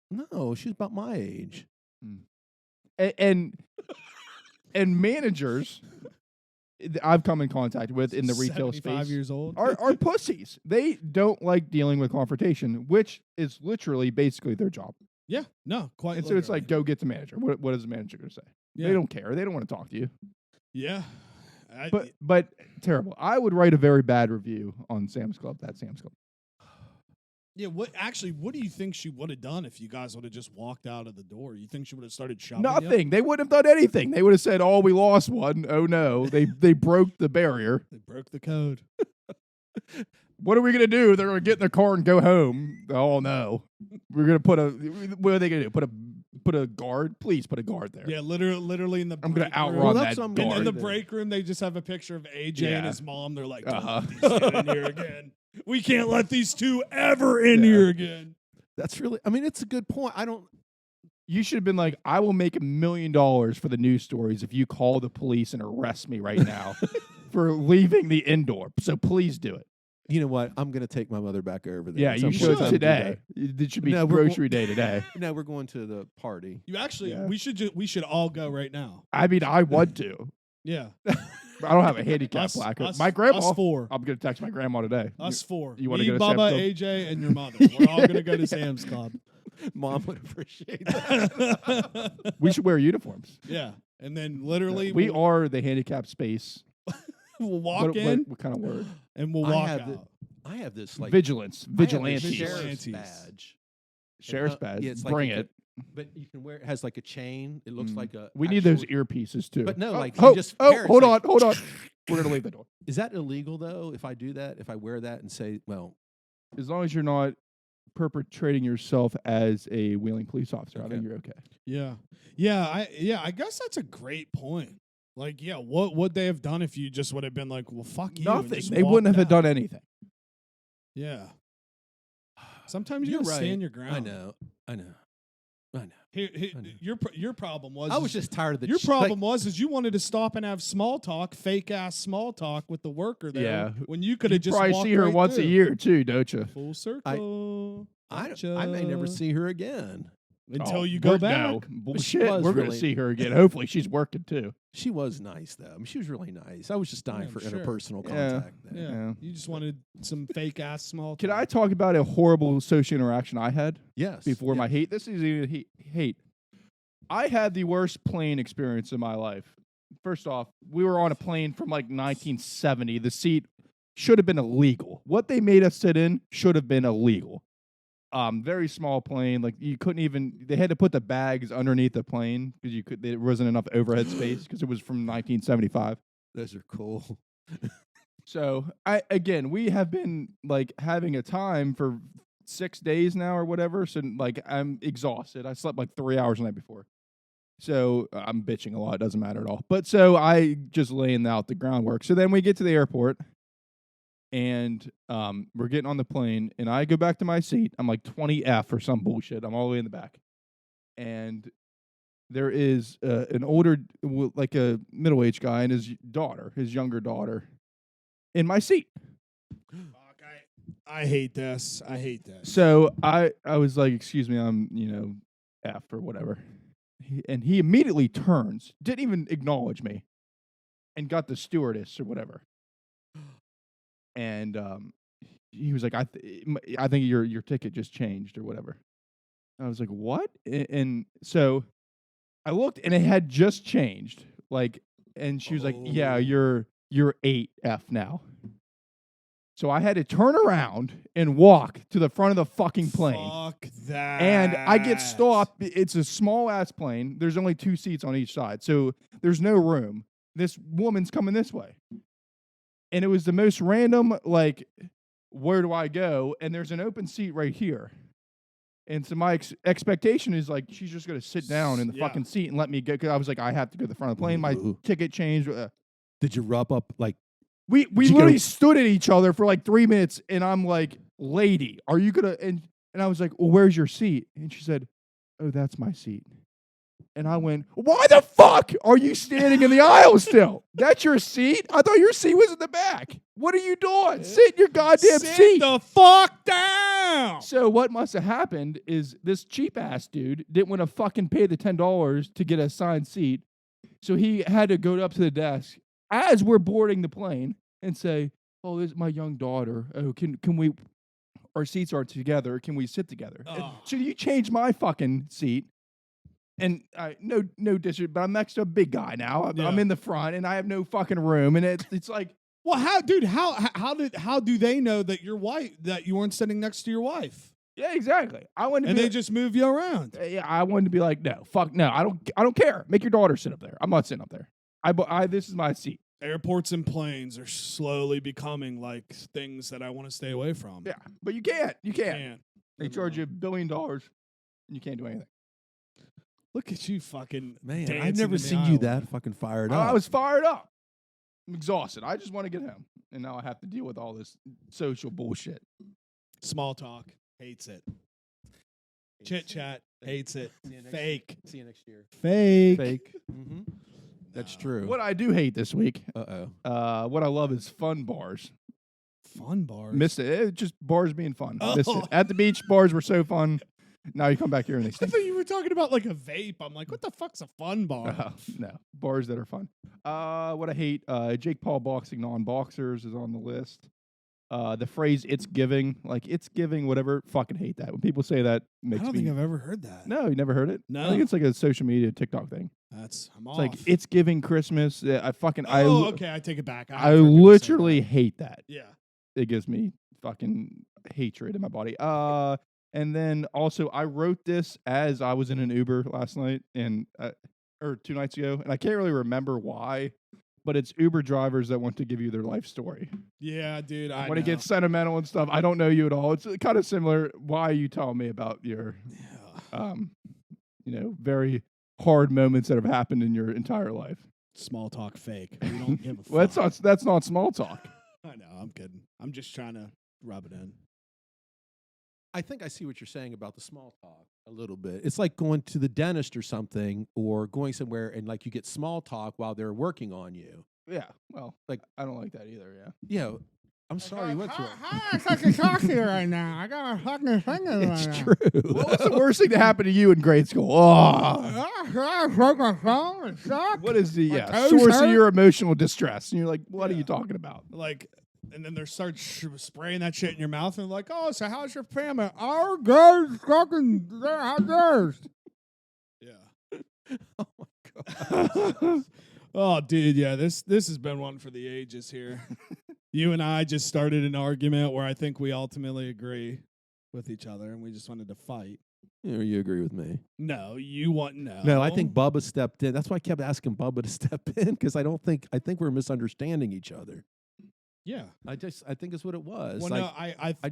No, she's about my age. And managers I've come in contact with in the retail space 5 years old are pussies. They don't like dealing with confrontation, which is literally basically their job. Yeah, no, quite. And so it's like, go get the manager. What is the manager going to say? Yeah. They don't care. They don't want to talk to you. Yeah. But terrible. I would write a very bad review on Sam's Club, that Sam's Club. Yeah, what do you think she would have done if you guys would have just walked out of the door? You think she would have started shoving Nothing. You? They wouldn't have done anything. They would have said, "Oh, we lost one. Oh no, they broke the barrier. They broke the code." What are we gonna do? They're gonna get in their car and go home. Oh no, we're gonna what are they gonna do? Put a put a guard. Please put a guard there. Yeah, literally in the. I'm gonna break room. outrun Well, that that's what I'm guard. gonna In the there. break room, they just have a picture of AJ and his mom. They're like, don't Uh-huh. let these get in here again. We can't let these two ever in Yeah. here again. That's really. I mean, it's a good point. I don't. You should have been like, I will make $1 million for the news stories if you call the police and arrest me right now for leaving the indoor. So please do it. You know what? I'm gonna take my mother back over there. Yeah, at you some point should in time to do today. It should be No, we're grocery day today. that. No, we're going to the party. You actually, Yeah. we should all go right now. I mean, I want to. Yeah, I don't have a handicap us, placard. us, My grandma. us four, I'm gonna text my grandma today. us four. you wanna Me, go to Sam's Bubba, Club? AJ, and your mother. We're all gonna go to Sam's Club. Mom would appreciate that. We should wear uniforms. Yeah, and then literally We are the handicap space. we'll walk in What kind of word? and we'll I walk have out. I have this like Vigilance. I have this Vigilantes. sheriff's Vigilantes. badge. Sheriff's Uh, badge. yeah, it's like Bring you it. But you can wear it has like a chain. It looks like a. We need those actual- earpieces too. But no, like, oh, you just wear it, hold it's on, like- hold on. We're gonna leave the door. Is that illegal though? If I do that, if I wear that and say, well, As long as you're not perpetrating yourself as a wheeling police officer, I Okay. think you're okay. Yeah. I guess that's a great point. Like, yeah, what would they have done if you just would have been like, well, fuck you? and Nothing. just They wouldn't walked have out? done anything. Yeah. Sometimes you you're gotta right. stand your ground. I know. Here, I know. your problem was I was just tired of the. your ch- problem like, was is you wanted to stop and have small talk, fake ass small talk with the worker there. Yeah. When you could You have just probably walked see her right once through. a year too, don't you? Full circle. I may never Gotcha. see her again. Until you go back. No, bullshit. was We're gonna really- see her again. Hopefully, she's working too. She was nice though. I mean, she was really nice. I was just dying Yeah, for sure. interpersonal Yeah. contact. Yeah. Yeah. You just wanted some fake ass small talk. Can I talk about a horrible social interaction I had Yes. before my yes. hate? This is even hate. I had the worst plane experience in my life. First off, we were on a plane from like 1970. The seat should have been illegal. What they made us sit in should have been illegal. Very small plane. Like you couldn't even. They had to put the bags underneath the plane because you could. There wasn't enough overhead space because it was from 1975. Those are cool. So we have been like having a time for 6 days now or whatever. So like I'm exhausted. I slept like 3 hours the night before. So I'm bitching a lot. It doesn't matter at all. But so I just laying out the groundwork. So then we get to the airport and we're getting on the plane and I go back to my seat. I'm like 20F or some bullshit. I'm all the way in the back. And there is an older, like a middle-aged guy and his daughter, his younger daughter, in my seat. Fuck, I hate this. I hate this. So I was like, excuse me, I'm, F or whatever. And he immediately turns, didn't even acknowledge me, and got the stewardess or whatever. And he was like, I think your ticket just changed or whatever. I was like, what? And so I looked and it had just changed. Like, and she was like, yeah, you're 8F now. So I had to turn around and walk to the front of the fucking plane. Fuck that. And I get stopped. It's a small ass plane. There's only 2 seats on each side. So there's no room. This woman's coming this way. And it was the most random, like, where do I go? And there's an open seat right here. And so my expectation is like, she's just going to sit down in the fucking seat and let me go. Because I was like, I have to go to the front of the plane. My ticket changed. Did you rub up like? We Did you literally go- stood at each other for like 3 minutes, and I'm like, "Lady, are you gonna?" And I was like, "Well, where's your seat?" And she said, "Oh, that's my seat." And I went, "Why the fuck are you standing in the aisle still? That's your seat? I thought your seat was in the back. What are you doing? Sit in your goddamn Sit seat." the fuck down. So what must have happened is this cheap ass dude didn't want to fucking pay the $10 to get a assigned seat, so he had to go up to the desk as we're boarding the plane and say, "Oh, this is my young daughter. Oh, can we? Our seats are together. Can we sit together?" And Oh. so you change my fucking seat, and no disrespect, but I'm next to a big guy now. I'm Yeah. in the front, and I have no fucking room, and it's like, Well, how do they know that your wife that you weren't sitting next to your wife? yeah, exactly. I wanted to And be they just move you around. yeah, I wanted to be like, no, fuck, no, I don't care. Make your daughter sit up there. I'm not sitting up there. This is my seat. Airports and planes are slowly becoming like things that I want to stay away from. Yeah, but you can't. Man. They charge you $1 billion, and you can't do anything. Look at you, fucking Man, dancing I've never in the seen you aisle. that fucking fired Oh, up. I was fired up. I'm exhausted. I just want to get home, and now I have to deal with all this social bullshit. Small talk, hates it. Chit chat, hates it. Fake. See you next year. Fake. Fake. Mm-hmm. That's true. What I do hate this week, Uh-oh. what I love is fun bars. Fun bars. Missed it. Just bars being fun. Missed Oh. it. At the beach, bars were so fun. Now you come back here and they I stink. thought you were talking about like a vape. I'm like, what the fuck's a fun bar? No, bars that are fun. What I hate, Jake Paul boxing non-boxers is on the list. The phrase "it's giving," like it's giving, whatever. Fucking hate that. When people say that, I makes don't me. think I've ever heard that. No, you never heard it. No. I think it's like a social media TikTok thing. I'm It's off. like it's giving Christmas. I fucking. Oh, okay. I take it back. I literally hate that. Yeah. It gives me fucking hatred in my body. And then also I wrote this as I was in an Uber last night and or 2 nights ago, and I can't really remember why, but it's Uber drivers that want to give you their life story. Yeah, dude. I When know. it gets sentimental and stuff, I don't know you at all. It's kind of similar. Why are you telling me about your, very hard moments that have happened in your entire life? Small talk fake. We don't give a fuck. Well, that's not small talk. I know. I'm kidding. I'm just trying to rub it in. I think I see what you're saying about the small talk a little bit. It's like going to the dentist or something, or going somewhere and like you get small talk while they're working on you. Yeah. Well, like I don't like that either. Yeah. You know, I'm sorry you went through it. I fucking talk to you right now. I got a fucking thing in It's true. What was the worst thing to happen to you in grade school? Oh, I broke my phone. It sucked. what is the My toes source of hurt. your emotional distress? And you're like, what are Yeah. you talking about? Like, and then they start spraying that shit in your mouth, and they're like, "Oh, so how's your family? Our guys fucking how's yours?" Yeah. Oh my god. Oh, dude, yeah. This has been one for the ages here. You and I just started an argument where I think we ultimately agree with each other, and we just wanted to fight. You agree with me? No, you want no. No, I think Bubba stepped in. That's why I kept asking Bubba to step in, because I think we're misunderstanding each other. Yeah. I think it's what it was. Well, Like,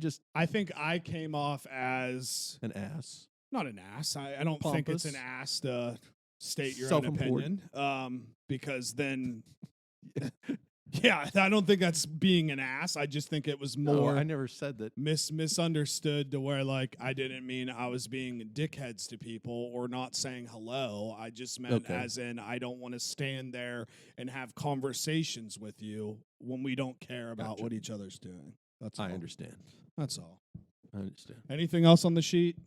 no, I think I came off as an ass. not an ass. I don't think it's an Pompous. ass to state your own Self-important. opinion. Because then, yeah, I don't think that's being an ass. I just think it was No, more I never said that. misunderstood to where like I didn't mean I was being dickheads to people or not saying hello. I just meant Okay. as in I don't want to stand there and have conversations with you when we don't care about Gotcha. what each other's doing. That's all. I understand. That's all. I understand. Anything else on the sheet?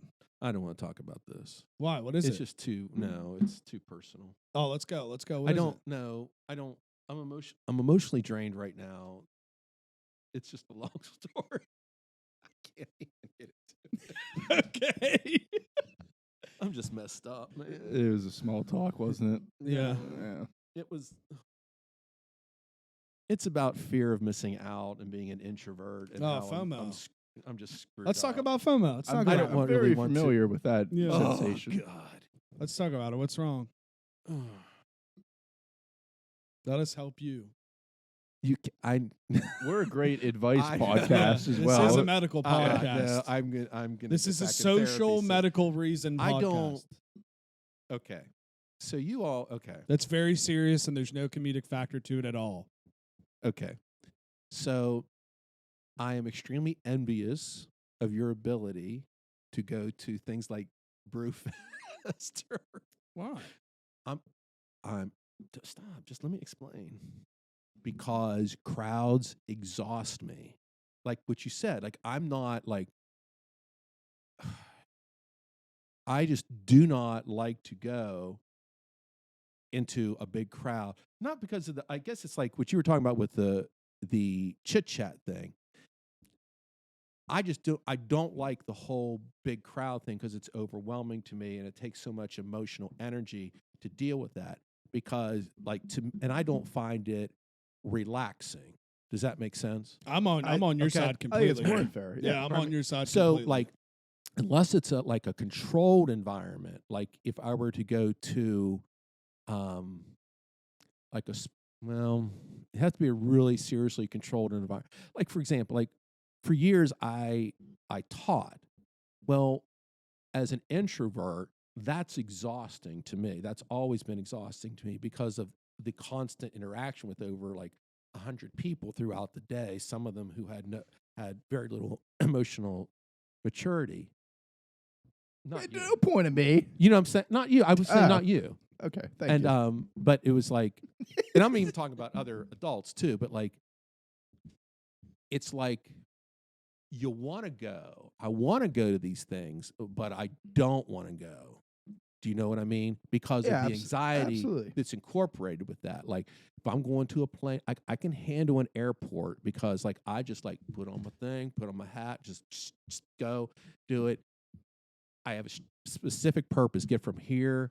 I don't want to talk about this. Why? What is It's it? just too. No, it's too personal. Oh, let's go. Let's go. What I is don't it? know. I don't. I'm emotionally drained right now. It's just a long story. I can't even get it. Okay. I'm just messed up, man. It was a small talk, wasn't it? Yeah. Yeah. It was. It's about fear of missing out and being an introvert. And Oh, how FOMO. I'm just screwed. Let's talk up. about FOMO. Let's talk I'm, about I it. don't I'm want- very really want to- familiar with that Yeah. Oh, sensation. God. Let's talk about it. What's wrong? Let us help you. We're a great advice I- podcast as This well. is a medical podcast. No, I'm gonna. This get is a back in social therapy, so- medical reason podcast. I don't. Okay, so you all okay? That's very serious, and there's no comedic factor to it at all. Okay, so I am extremely envious of your ability to go to things like Brewfest. Why? Stop. Just let me explain. Because crowds exhaust me. Like what you said. Like I'm not like. I just do not like to go into a big crowd. Not because of the. I guess it's like what you were talking about with the chit chat thing. I don't like the whole big crowd thing because it's overwhelming to me and it takes so much emotional energy to deal with that because and I don't find it relaxing. Does that make sense? I'm on your okay. side I think completely. it's more than fair. Yeah, I'm on your side. So completely. like unless it's a controlled environment, like if I were to go to it has to be a really seriously controlled environment. Like for example, like for years I taught. Well, as an introvert, that's exhausting to me. That's always been exhausting to me because of the constant interaction with over like 100 people throughout the day. Some of them who had very little emotional maturity. Not you. No point at me. You know what I'm saying? Not you. I was saying not you. Okay, thank you. But it was like, and I'm even talking about other adults too. But like, it's like you want to go. I want to go to these things, but I don't want to go. Do you know what I mean? Because of the anxiety that's incorporated with that. Like, if I'm going to a plane, I can handle an airport because, like, I just like put on my thing, put on my hat, just go do it. I have a specific purpose. Get from here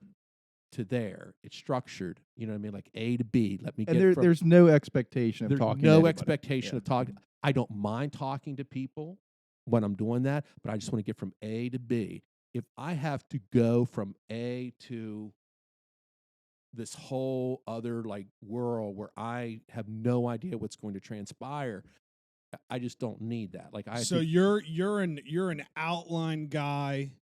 to there. It's structured. You know what I mean? Like A to B. Let me get. And there's no expectation of talking. There's no expectation of talking. I don't mind talking to people when I'm doing that, but I just want to get from A to B. If I have to go from A to this whole other like world where I have no idea what's going to transpire, I just don't need that. Like you're an outline guy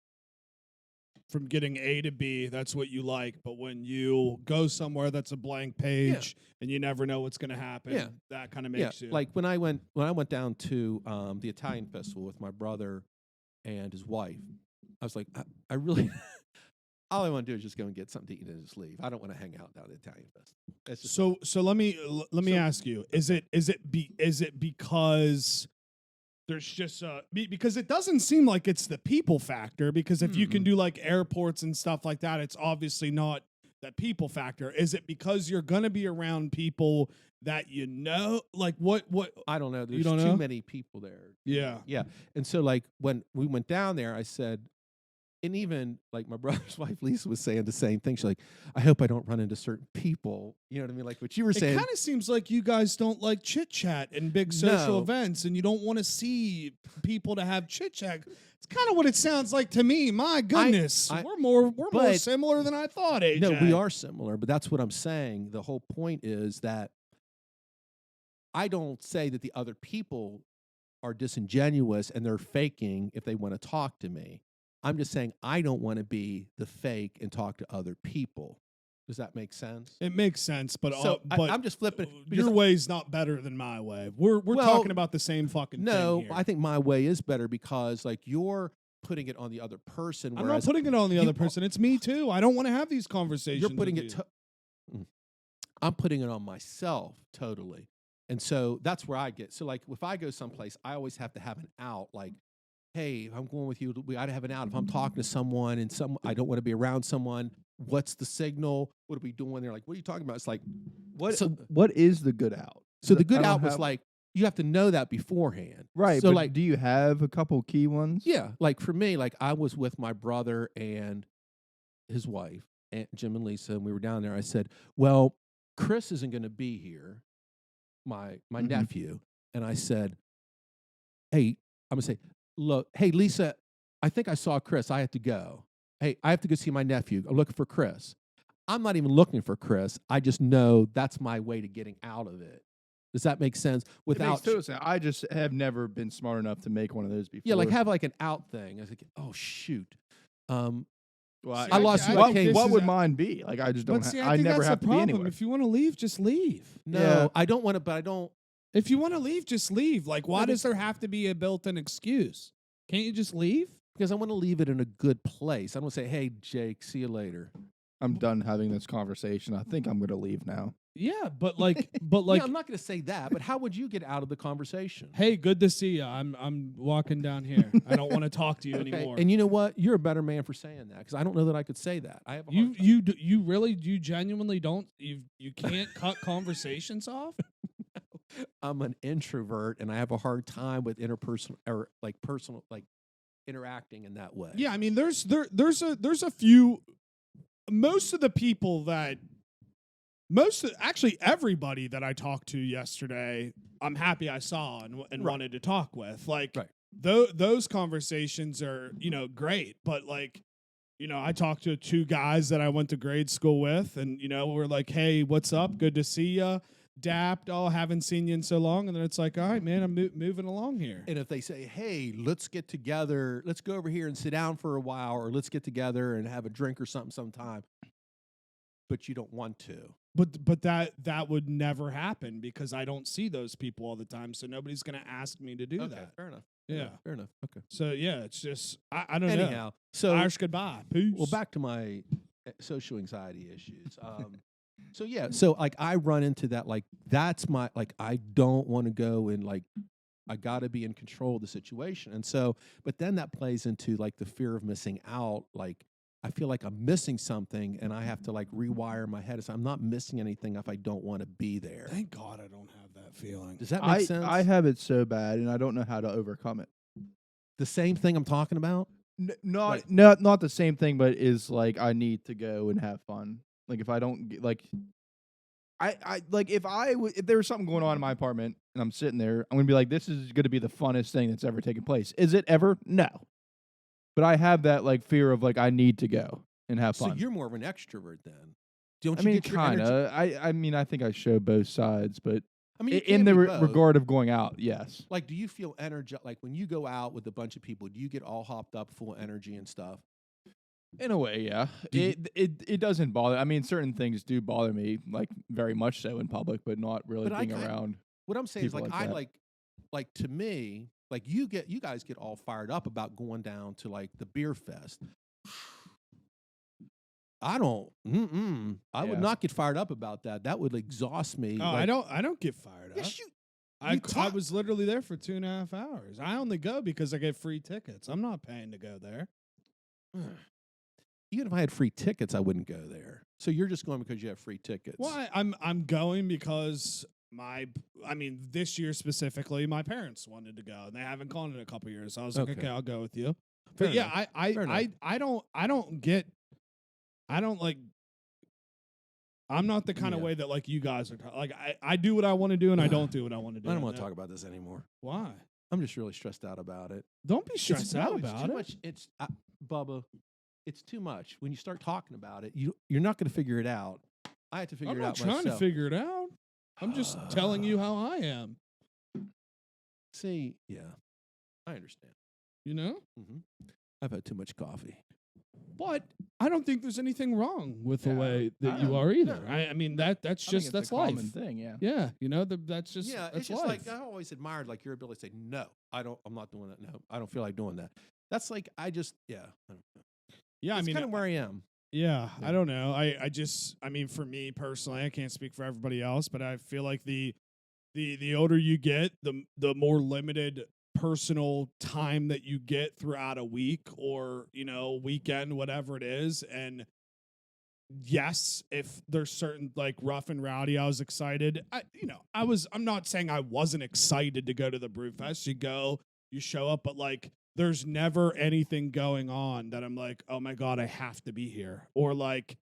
from getting A to B. That's what you like. But when you go somewhere that's a blank page and you never know what's going to happen, that kind of makes you like when I went down to the Italian festival with my brother and his wife. I was like, I really, all I want to do is just go and get something to eat and just leave. I don't want to hang out down at the Italian festival. So let me ask you: Is it because there's just because it doesn't seem like it's the people factor? Because if you can do like airports and stuff like that, it's obviously not that people factor. Is it because you're gonna be around people that you know? Like what? I don't know. There's too know? Many people there. Yeah. And so like when we went down there, I said. And even like my brother's wife, Lisa, was saying the same thing. She's like, I hope I don't run into certain people. You know what I mean? Like what you were saying. It kind of seems like you guys don't like chit chat and big social events, and you don't want to see people to have chit chat. It's kind of what it sounds like to me. My goodness, we're more similar than I thought, AJ. No, we are similar, but that's what I'm saying. The whole point is that I don't say that the other people are disingenuous and they're faking if they want to talk to me. I'm just saying I don't want to be the fake and talk to other people. Does that make sense? It makes sense, but I'm just flipping. Your way's not better than my way. We're talking about the same fucking thing here. I think my way is better because like you're putting it on the other person. I'm not putting it on the other person. It's me too. I don't want to have these conversations. You're putting it. I'm putting it on myself totally, and so that's where I get. So like if I go someplace, I always have to have an out. Like, hey, if I'm going with you, we got to have an out. If I'm talking to someone and I don't want to be around someone, what's the signal? What are we doing? They're like, what are you talking about? It's like, what is the good out? So the good out was like, you have to know that beforehand. Right. So but like, do you have a couple key ones? Yeah. Like for me, like I was with my brother and his wife, Aunt Jim and Lisa, and we were down there. I said, well, Chris isn't going to be here, my nephew. And I said, hey, I'm going to say, look, hey, Lisa, I think I saw Chris. I have to go. Hey, I have to go see my nephew. I'm looking for Chris. I'm not even looking for Chris. I just know that's my way to getting out of it. Does that make sense? It makes total sense. I just have never been smart enough to make one of those before. Yeah, like have like an out thing. I was like, oh, shoot. Well, I lost you. What would mine be? Like, I just don't. I never have to be anywhere. If you want to leave, just leave. No, I don't want to, but I don't. If you want to leave, just leave. Like, why does there have to be a built-in excuse? Can't you just leave? Because I want to leave it in a good place. I don't want to say, hey, Jake, see you later. I'm done having this conversation. I think I'm going to leave now. Yeah, but like, yeah, I'm not going to say that. But how would you get out of the conversation? Hey, good to see you. I'm walking down here. I don't want to talk to you anymore. And you know what? You're a better man for saying that because I don't know that I could say that. I have a hard time. You genuinely don't. You can't cut conversations off. No, I'm an introvert and I have a hard time with interpersonal or like personal like interacting in that way. Yeah, I mean, there's a few. Most of the people that. Actually, everybody that I talked to yesterday, I'm happy I saw and wanted to talk with. Like, those conversations are, great. But, like, I talked to 2 guys that I went to grade school with, and, we're like, hey, what's up? Good to see ya. dapped, oh, haven't seen you in so long, and then it's like, all right, man, I'm moving along here. And if they say, hey, let's get together, let's go over here and sit down for a while, or let's get together and have a drink or something sometime, but you don't want to. But that would never happen because I don't see those people all the time, so nobody's gonna ask me to do that. Fair enough. Yeah. Fair enough. Okay. So yeah, it's just I don't know. Anyhow, so Irish goodbye. Peace. well, back to my social anxiety issues. So yeah, so like I run into that, like that's my, like I don't want to go and like I got to be in control of the situation. And so, but then that plays into like the fear of missing out. Like I feel like I'm missing something and I have to like rewire my head. So I'm not missing anything if I don't want to be there. Thank God I don't have that feeling. Does that make sense? I have it so bad, and I don't know how to overcome it. The same thing I'm talking about? Not Like- not the same thing, but is like I need to go and have fun. Like if I don't like, I like if if there was something going on in my apartment and I'm sitting there, I'm gonna be like, this is gonna be the funnest thing that's ever taken place. Is it ever? No. But I have that like fear of like I need to go and have fun. So you're more of an extrovert then. Don't I you mean, get your energy? kind of. I mean, I think I show both sides, but I mean, you in can the be both. regard of going out, yes. Like, do you feel energy? Like when you go out with a bunch of people, do you get all hopped up, full of energy and stuff? In a way, yeah. Do you- It doesn't bother. I mean, certain things do bother me, like very much so in public, but not really But I being kinda- around. What I'm saying is, People like, like I that. like to me, like you guys get all fired up about going down to like the beer fest. I don't. I would Yeah. not get fired up about that. That would exhaust me. Oh, like, I don't get fired up. Yes, you. I talk- was literally there for 2.5 hours. I only go because I get free tickets. I'm not paying to go there. Even if I had free tickets, I wouldn't go there. So you're just going because you have free tickets. Well, I'm going because this year specifically, my parents wanted to go and they haven't gone in a couple years. So I was like, Okay. okay, I'll go with you. Fair But yeah, enough. Fair enough. I'm not the kind of Yeah. way that like you guys are. Like I do what I want to do and I don't do what I want to do. I don't want And to talk about this anymore. Why? I'm just really stressed out about it. Don't be stressed out it's about too it. much. It's Bubba. It's too much. When you start talking about it, you're not going to figure it out. I have to figure I'm it not out trying myself. to figure it out. I'm just telling you how I am. See, yeah, I understand. You know. I've had too much coffee. But I don't think there's anything wrong with the Yeah, way that I you don't- are either. no. I mean that's I think just it's that's a life. common thing, yeah. Yeah, you know that's just Yeah, that's it's just life. like I always admired like your ability to say no. I'm not doing that. No, I don't feel like doing that. That's like I just I don't know. yeah, That's I mean kind of where I am. yeah, Yeah. I don't know. I mean for me personally, I can't speak for everybody else, but I feel like the older you get, the more limited personal time that you get throughout a week or, weekend, whatever it is. And yes, if there's certain like rough and rowdy, I was excited. I'm not saying I wasn't excited to go to the Brewfest. You go, you show up, but like there's never anything going on that I'm like, oh my God, I have to be here. Or like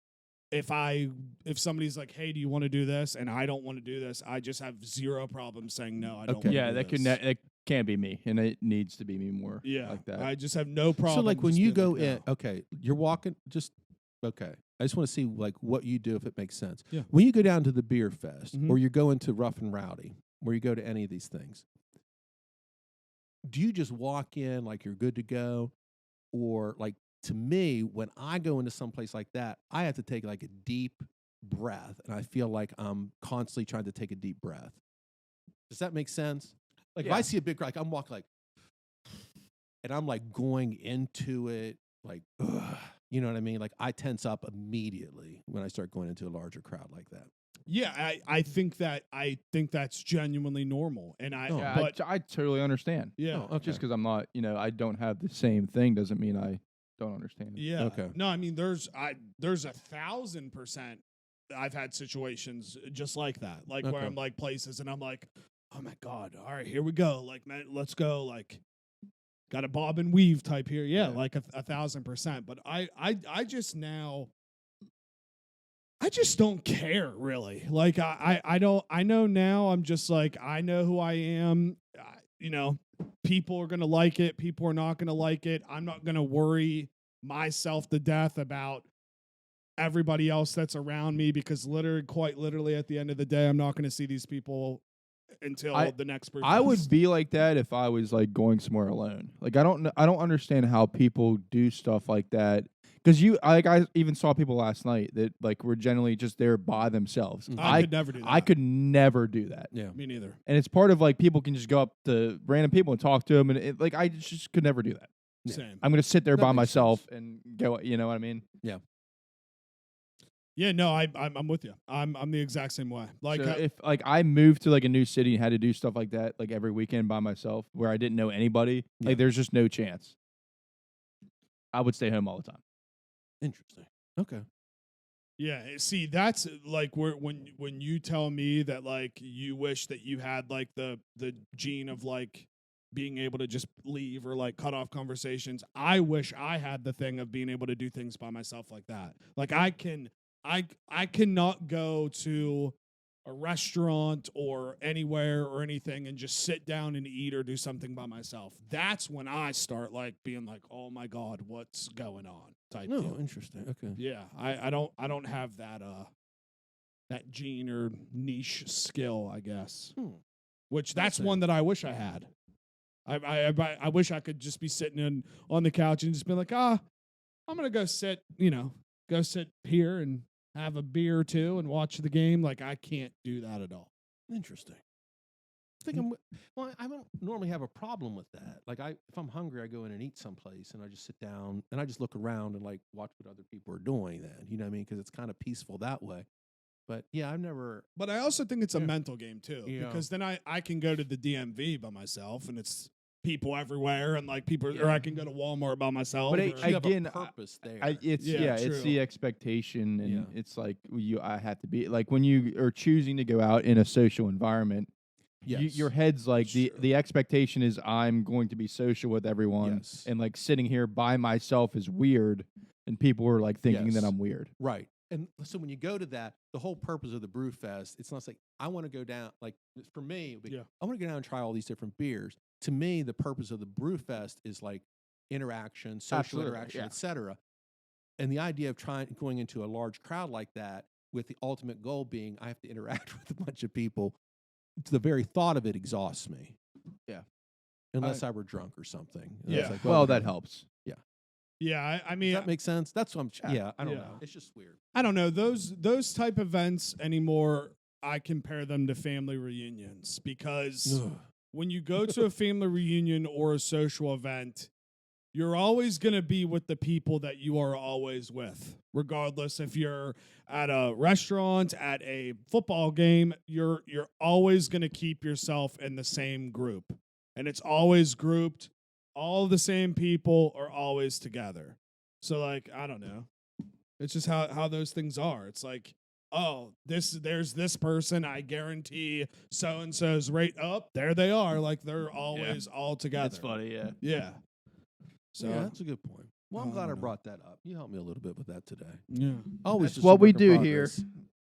if somebody's like, hey, do you want to do this? And I don't want to do this, I just have zero problem saying no, I don't Okay. want Yeah, to that do this. that can't be me, and it needs to be me more. Yeah, like that. I just have no problem. So like when just you being go like, in, no. okay, you're walking. Just okay. I just want to see like what you do if it makes sense. Yeah. When you go down to the beer fest Mhm. or you're going to Rough and Rowdy, where you go to any of these things, do you just walk in like you're good to go, or like to me when I go into some place like that, I have to take like a deep breath, and I feel like I'm constantly trying to take a deep breath. Does that make sense? Like if I Yeah. see a big crowd, like I'm walking like, and I'm like going into it, like, ugh, you know what I mean? Like I tense up immediately when I start going into a larger crowd like that. Yeah, I think that's genuinely normal, and Oh. Yeah, but I totally understand. yeah, Oh, okay. Just because I'm not, I don't have the same thing doesn't mean I don't understand it. yeah. Okay. No, I mean there's 1,000% I've had situations just like that, like where Okay. I'm like places and I'm like, oh my God, all right, here we go, like man, let's go, like got a bob and weave type here, yeah, Yeah. like 1,000%. But I just now. I just don't care really. Like I don't. I know now. I'm just like I know who I am. People are gonna like it. People are not gonna like it. I'm not gonna worry myself to death about everybody else that's around me, because quite literally at the end of the day, I'm not going to see these people until the next person. I would be like that if I was like going somewhere alone. Like I don't understand how people do stuff like that. Because I even saw people last night that like were generally just there by themselves. I could never do that. I could never do that. Yeah. Me neither. And it's part of like people can just go up to random people and talk to them, and like I just could never do that. Yeah. Same. I'm gonna sit there That by makes myself sense. and go. You know what I mean? Yeah, no, I'm with you. I'm the exact same way. Like So if like I moved to like a new city and had to do stuff like that like every weekend by myself where I didn't know anybody, Yeah. like there's just no chance. I would stay home all the time. Interesting. Okay. yeah, see, that's like when you tell me that like you wish that you had like the gene of like being able to just leave or like cut off conversations. I wish I had the thing of being able to do things by myself like that. Like I cannot go to a restaurant or anywhere or anything and just sit down and eat or do something by myself. That's when I start like being like, oh my God, what's going on? Type No, deal. interesting. Okay. Yeah, I don't have that that gene or niche skill, I guess. Which that's one that I wish I had. I wish I could just be sitting on the couch and just be like, I'm gonna go sit here and have a beer or two and watch the game. Like I can't do that at all. Interesting. I don't normally have a problem with that. Like if I'm hungry, I go in and eat someplace and I just sit down and I just look around and like watch what other people are doing then, you know what I mean? Because it's kind of peaceful that way. But yeah, I've never. But I also think it's a Yeah. mental game too, Yeah. because then I can go to the DMV by myself and it's people everywhere and like people, or Yeah. I can go to Walmart by myself. But or- You have again, a purpose there. It's Yeah, it's true. the expectation, and Yeah. it's like I have to be like when you are choosing to go out in a social environment. Yes. Your head's like That's true. the expectation is I'm going to be social with everyone, Yes. and like sitting here by myself is weird, and people are like thinking that Yes. I'm weird. Right. And so when you go to that, the whole purpose of the Brew Fest, it's not like I want to go down. Like for me, it would be, Yeah. I want to go down and try all these different beers. To me, the purpose of the Brew Fest is like interaction, social Absolutely, interaction, yeah. etc. And the idea of going into a large crowd like that, with the ultimate goal being I have to interact with a bunch of people, the very thought of it exhausts me. Yeah. Unless I were drunk or something. And Yeah. it's like, Well, that helps. yeah, I Does mean, that make sense? That's what I'm. Yeah, I don't Yeah. know. It's just weird. I don't know those type events anymore. I compare them to family reunions because when you go to a family reunion or a social event, you're always going to be with the people that you are always with, regardless if you're at a restaurant, at a football game. You're always going to keep yourself in the same group, and it's always grouped. All the same people are always together. So, like, I don't know. It's just how those things are. It's like, oh, there's this person. I guarantee so and so's right up. There they are. Like they're always all together. It's funny, yeah. Yeah. So Yeah, that's a good point. Well, I'm I glad I don't know. brought that up. You helped me a little bit with that today. yeah, Always That's just what a we work in do here. progress.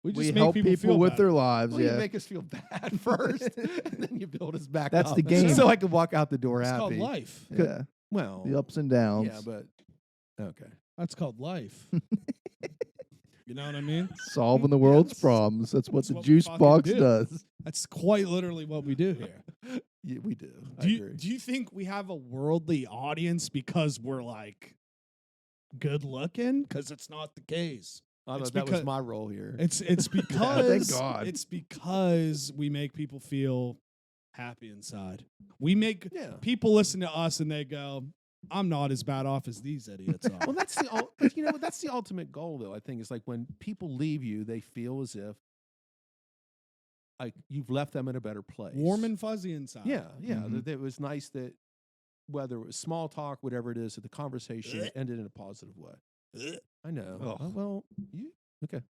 we just We make help people, people feel with better. their lives. Well, you Yeah, make us feel bad first, and then you build us back That's up. the game. So I can walk out the door It's happy. called life. yeah. Well, The ups and downs. yeah, but okay. That's called life. You know what I mean? Solving the world's Yes. problems. That's what That's the what we juice fucking box do. does. That's quite literally what we do here. Yeah, we do. I Do agree. you think we have a worldly audience because we're like good looking? Because it's not the case. I it's thought that was because- my role here. It's because God. it's because we make people feel happy inside. We make Yeah. people listen to us and they go, "I'm not as bad off as these idiots are." Well, that's but you know what? That's the ultimate goal, though. I think it's like when people leave you, they feel as if like you've left them in a better place. Warm and fuzzy inside. yeah, yeah. Mhm. That it was nice that whether it was small talk, whatever it is, that the conversation ended in a positive way. I know. Ugh. Well, you okay?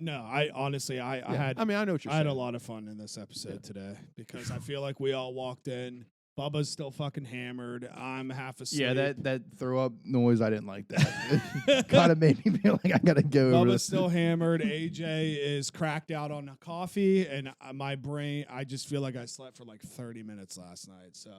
No, I honestly, I Yeah. had I mean, I know what you're I had saying. a lot of fun in this episode today because I feel like we all walked in. Bubba's still fucking hammered. I'm half asleep. Yeah, that throw up noise, I didn't like that. Kind of made me feel like I gotta go. over Bubba's this. still hammered. AJ is cracked out on coffee, and my brain, I just feel like I slept for like 30 minutes last night. So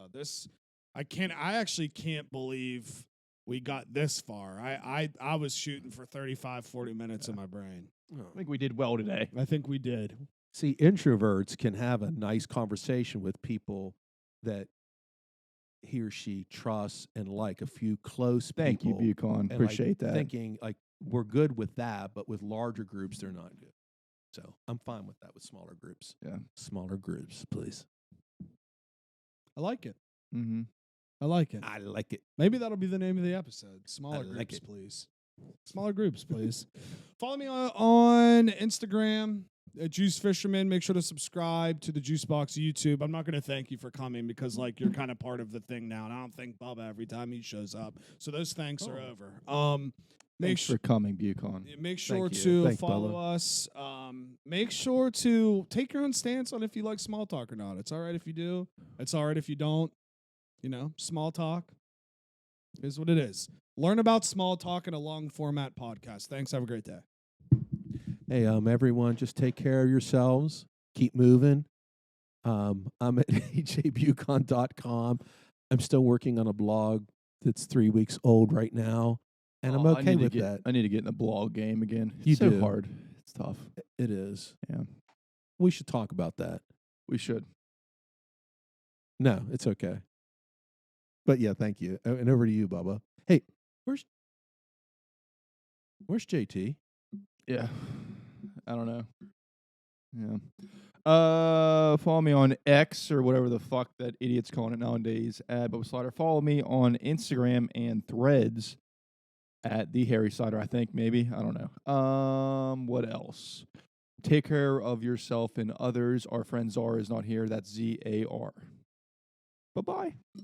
I actually can't believe we got this far. I was shooting for 35, 40 minutes in my brain. I think we did well today. I think we did. See, introverts can have a nice conversation with people that he or she trusts and like, a few close Thank people. you, Bucon. and, Appreciate that. Thinking like we're good with that, but with larger groups, they're not good. So I'm fine with that with smaller groups. Yeah. Smaller groups, please. I like it. Mm-hmm. I like it. I like it. Maybe that'll be the name of the episode. Smaller like groups, it. please. Smaller groups, please. Follow me on Instagram at Juice Fisherman. Make sure to subscribe to the Juicebox YouTube. I'm not going to thank you for coming because, like, you're kind of part of the thing now, and I don't thank Bubba every time he shows up. So those thanks are over. Thanks for coming, Bucon. Make sure Thank you. to Thanks, follow Bubba. us. Make sure to take your own stance on if you like small talk or not. It's all right if you do. It's all right if you don't. You know, small talk is what it is. Learn about small talk in a long format podcast. Thanks. Have a great day. Hey, everyone, just take care of yourselves. Keep moving. I'm at ajbucon.com. I'm still working on a blog that's 3 weeks old right now, and I'm okay with that. I need to get in the blog game again. It's You so do. hard. It's tough. It is. Yeah. We should talk about that. We should. No, it's okay. But yeah, thank you. And over to you, Bubba. Hey, where's JT? Yeah. I don't know. Yeah. Follow me on X or whatever the fuck that idiot's calling it nowadays at Bubba Slider. Follow me on Instagram and Threads at the Harry Slider, I think, maybe. I don't know. What else? Take care of yourself and others. Our friend Zar is not here. That's ZAR. Bye-bye.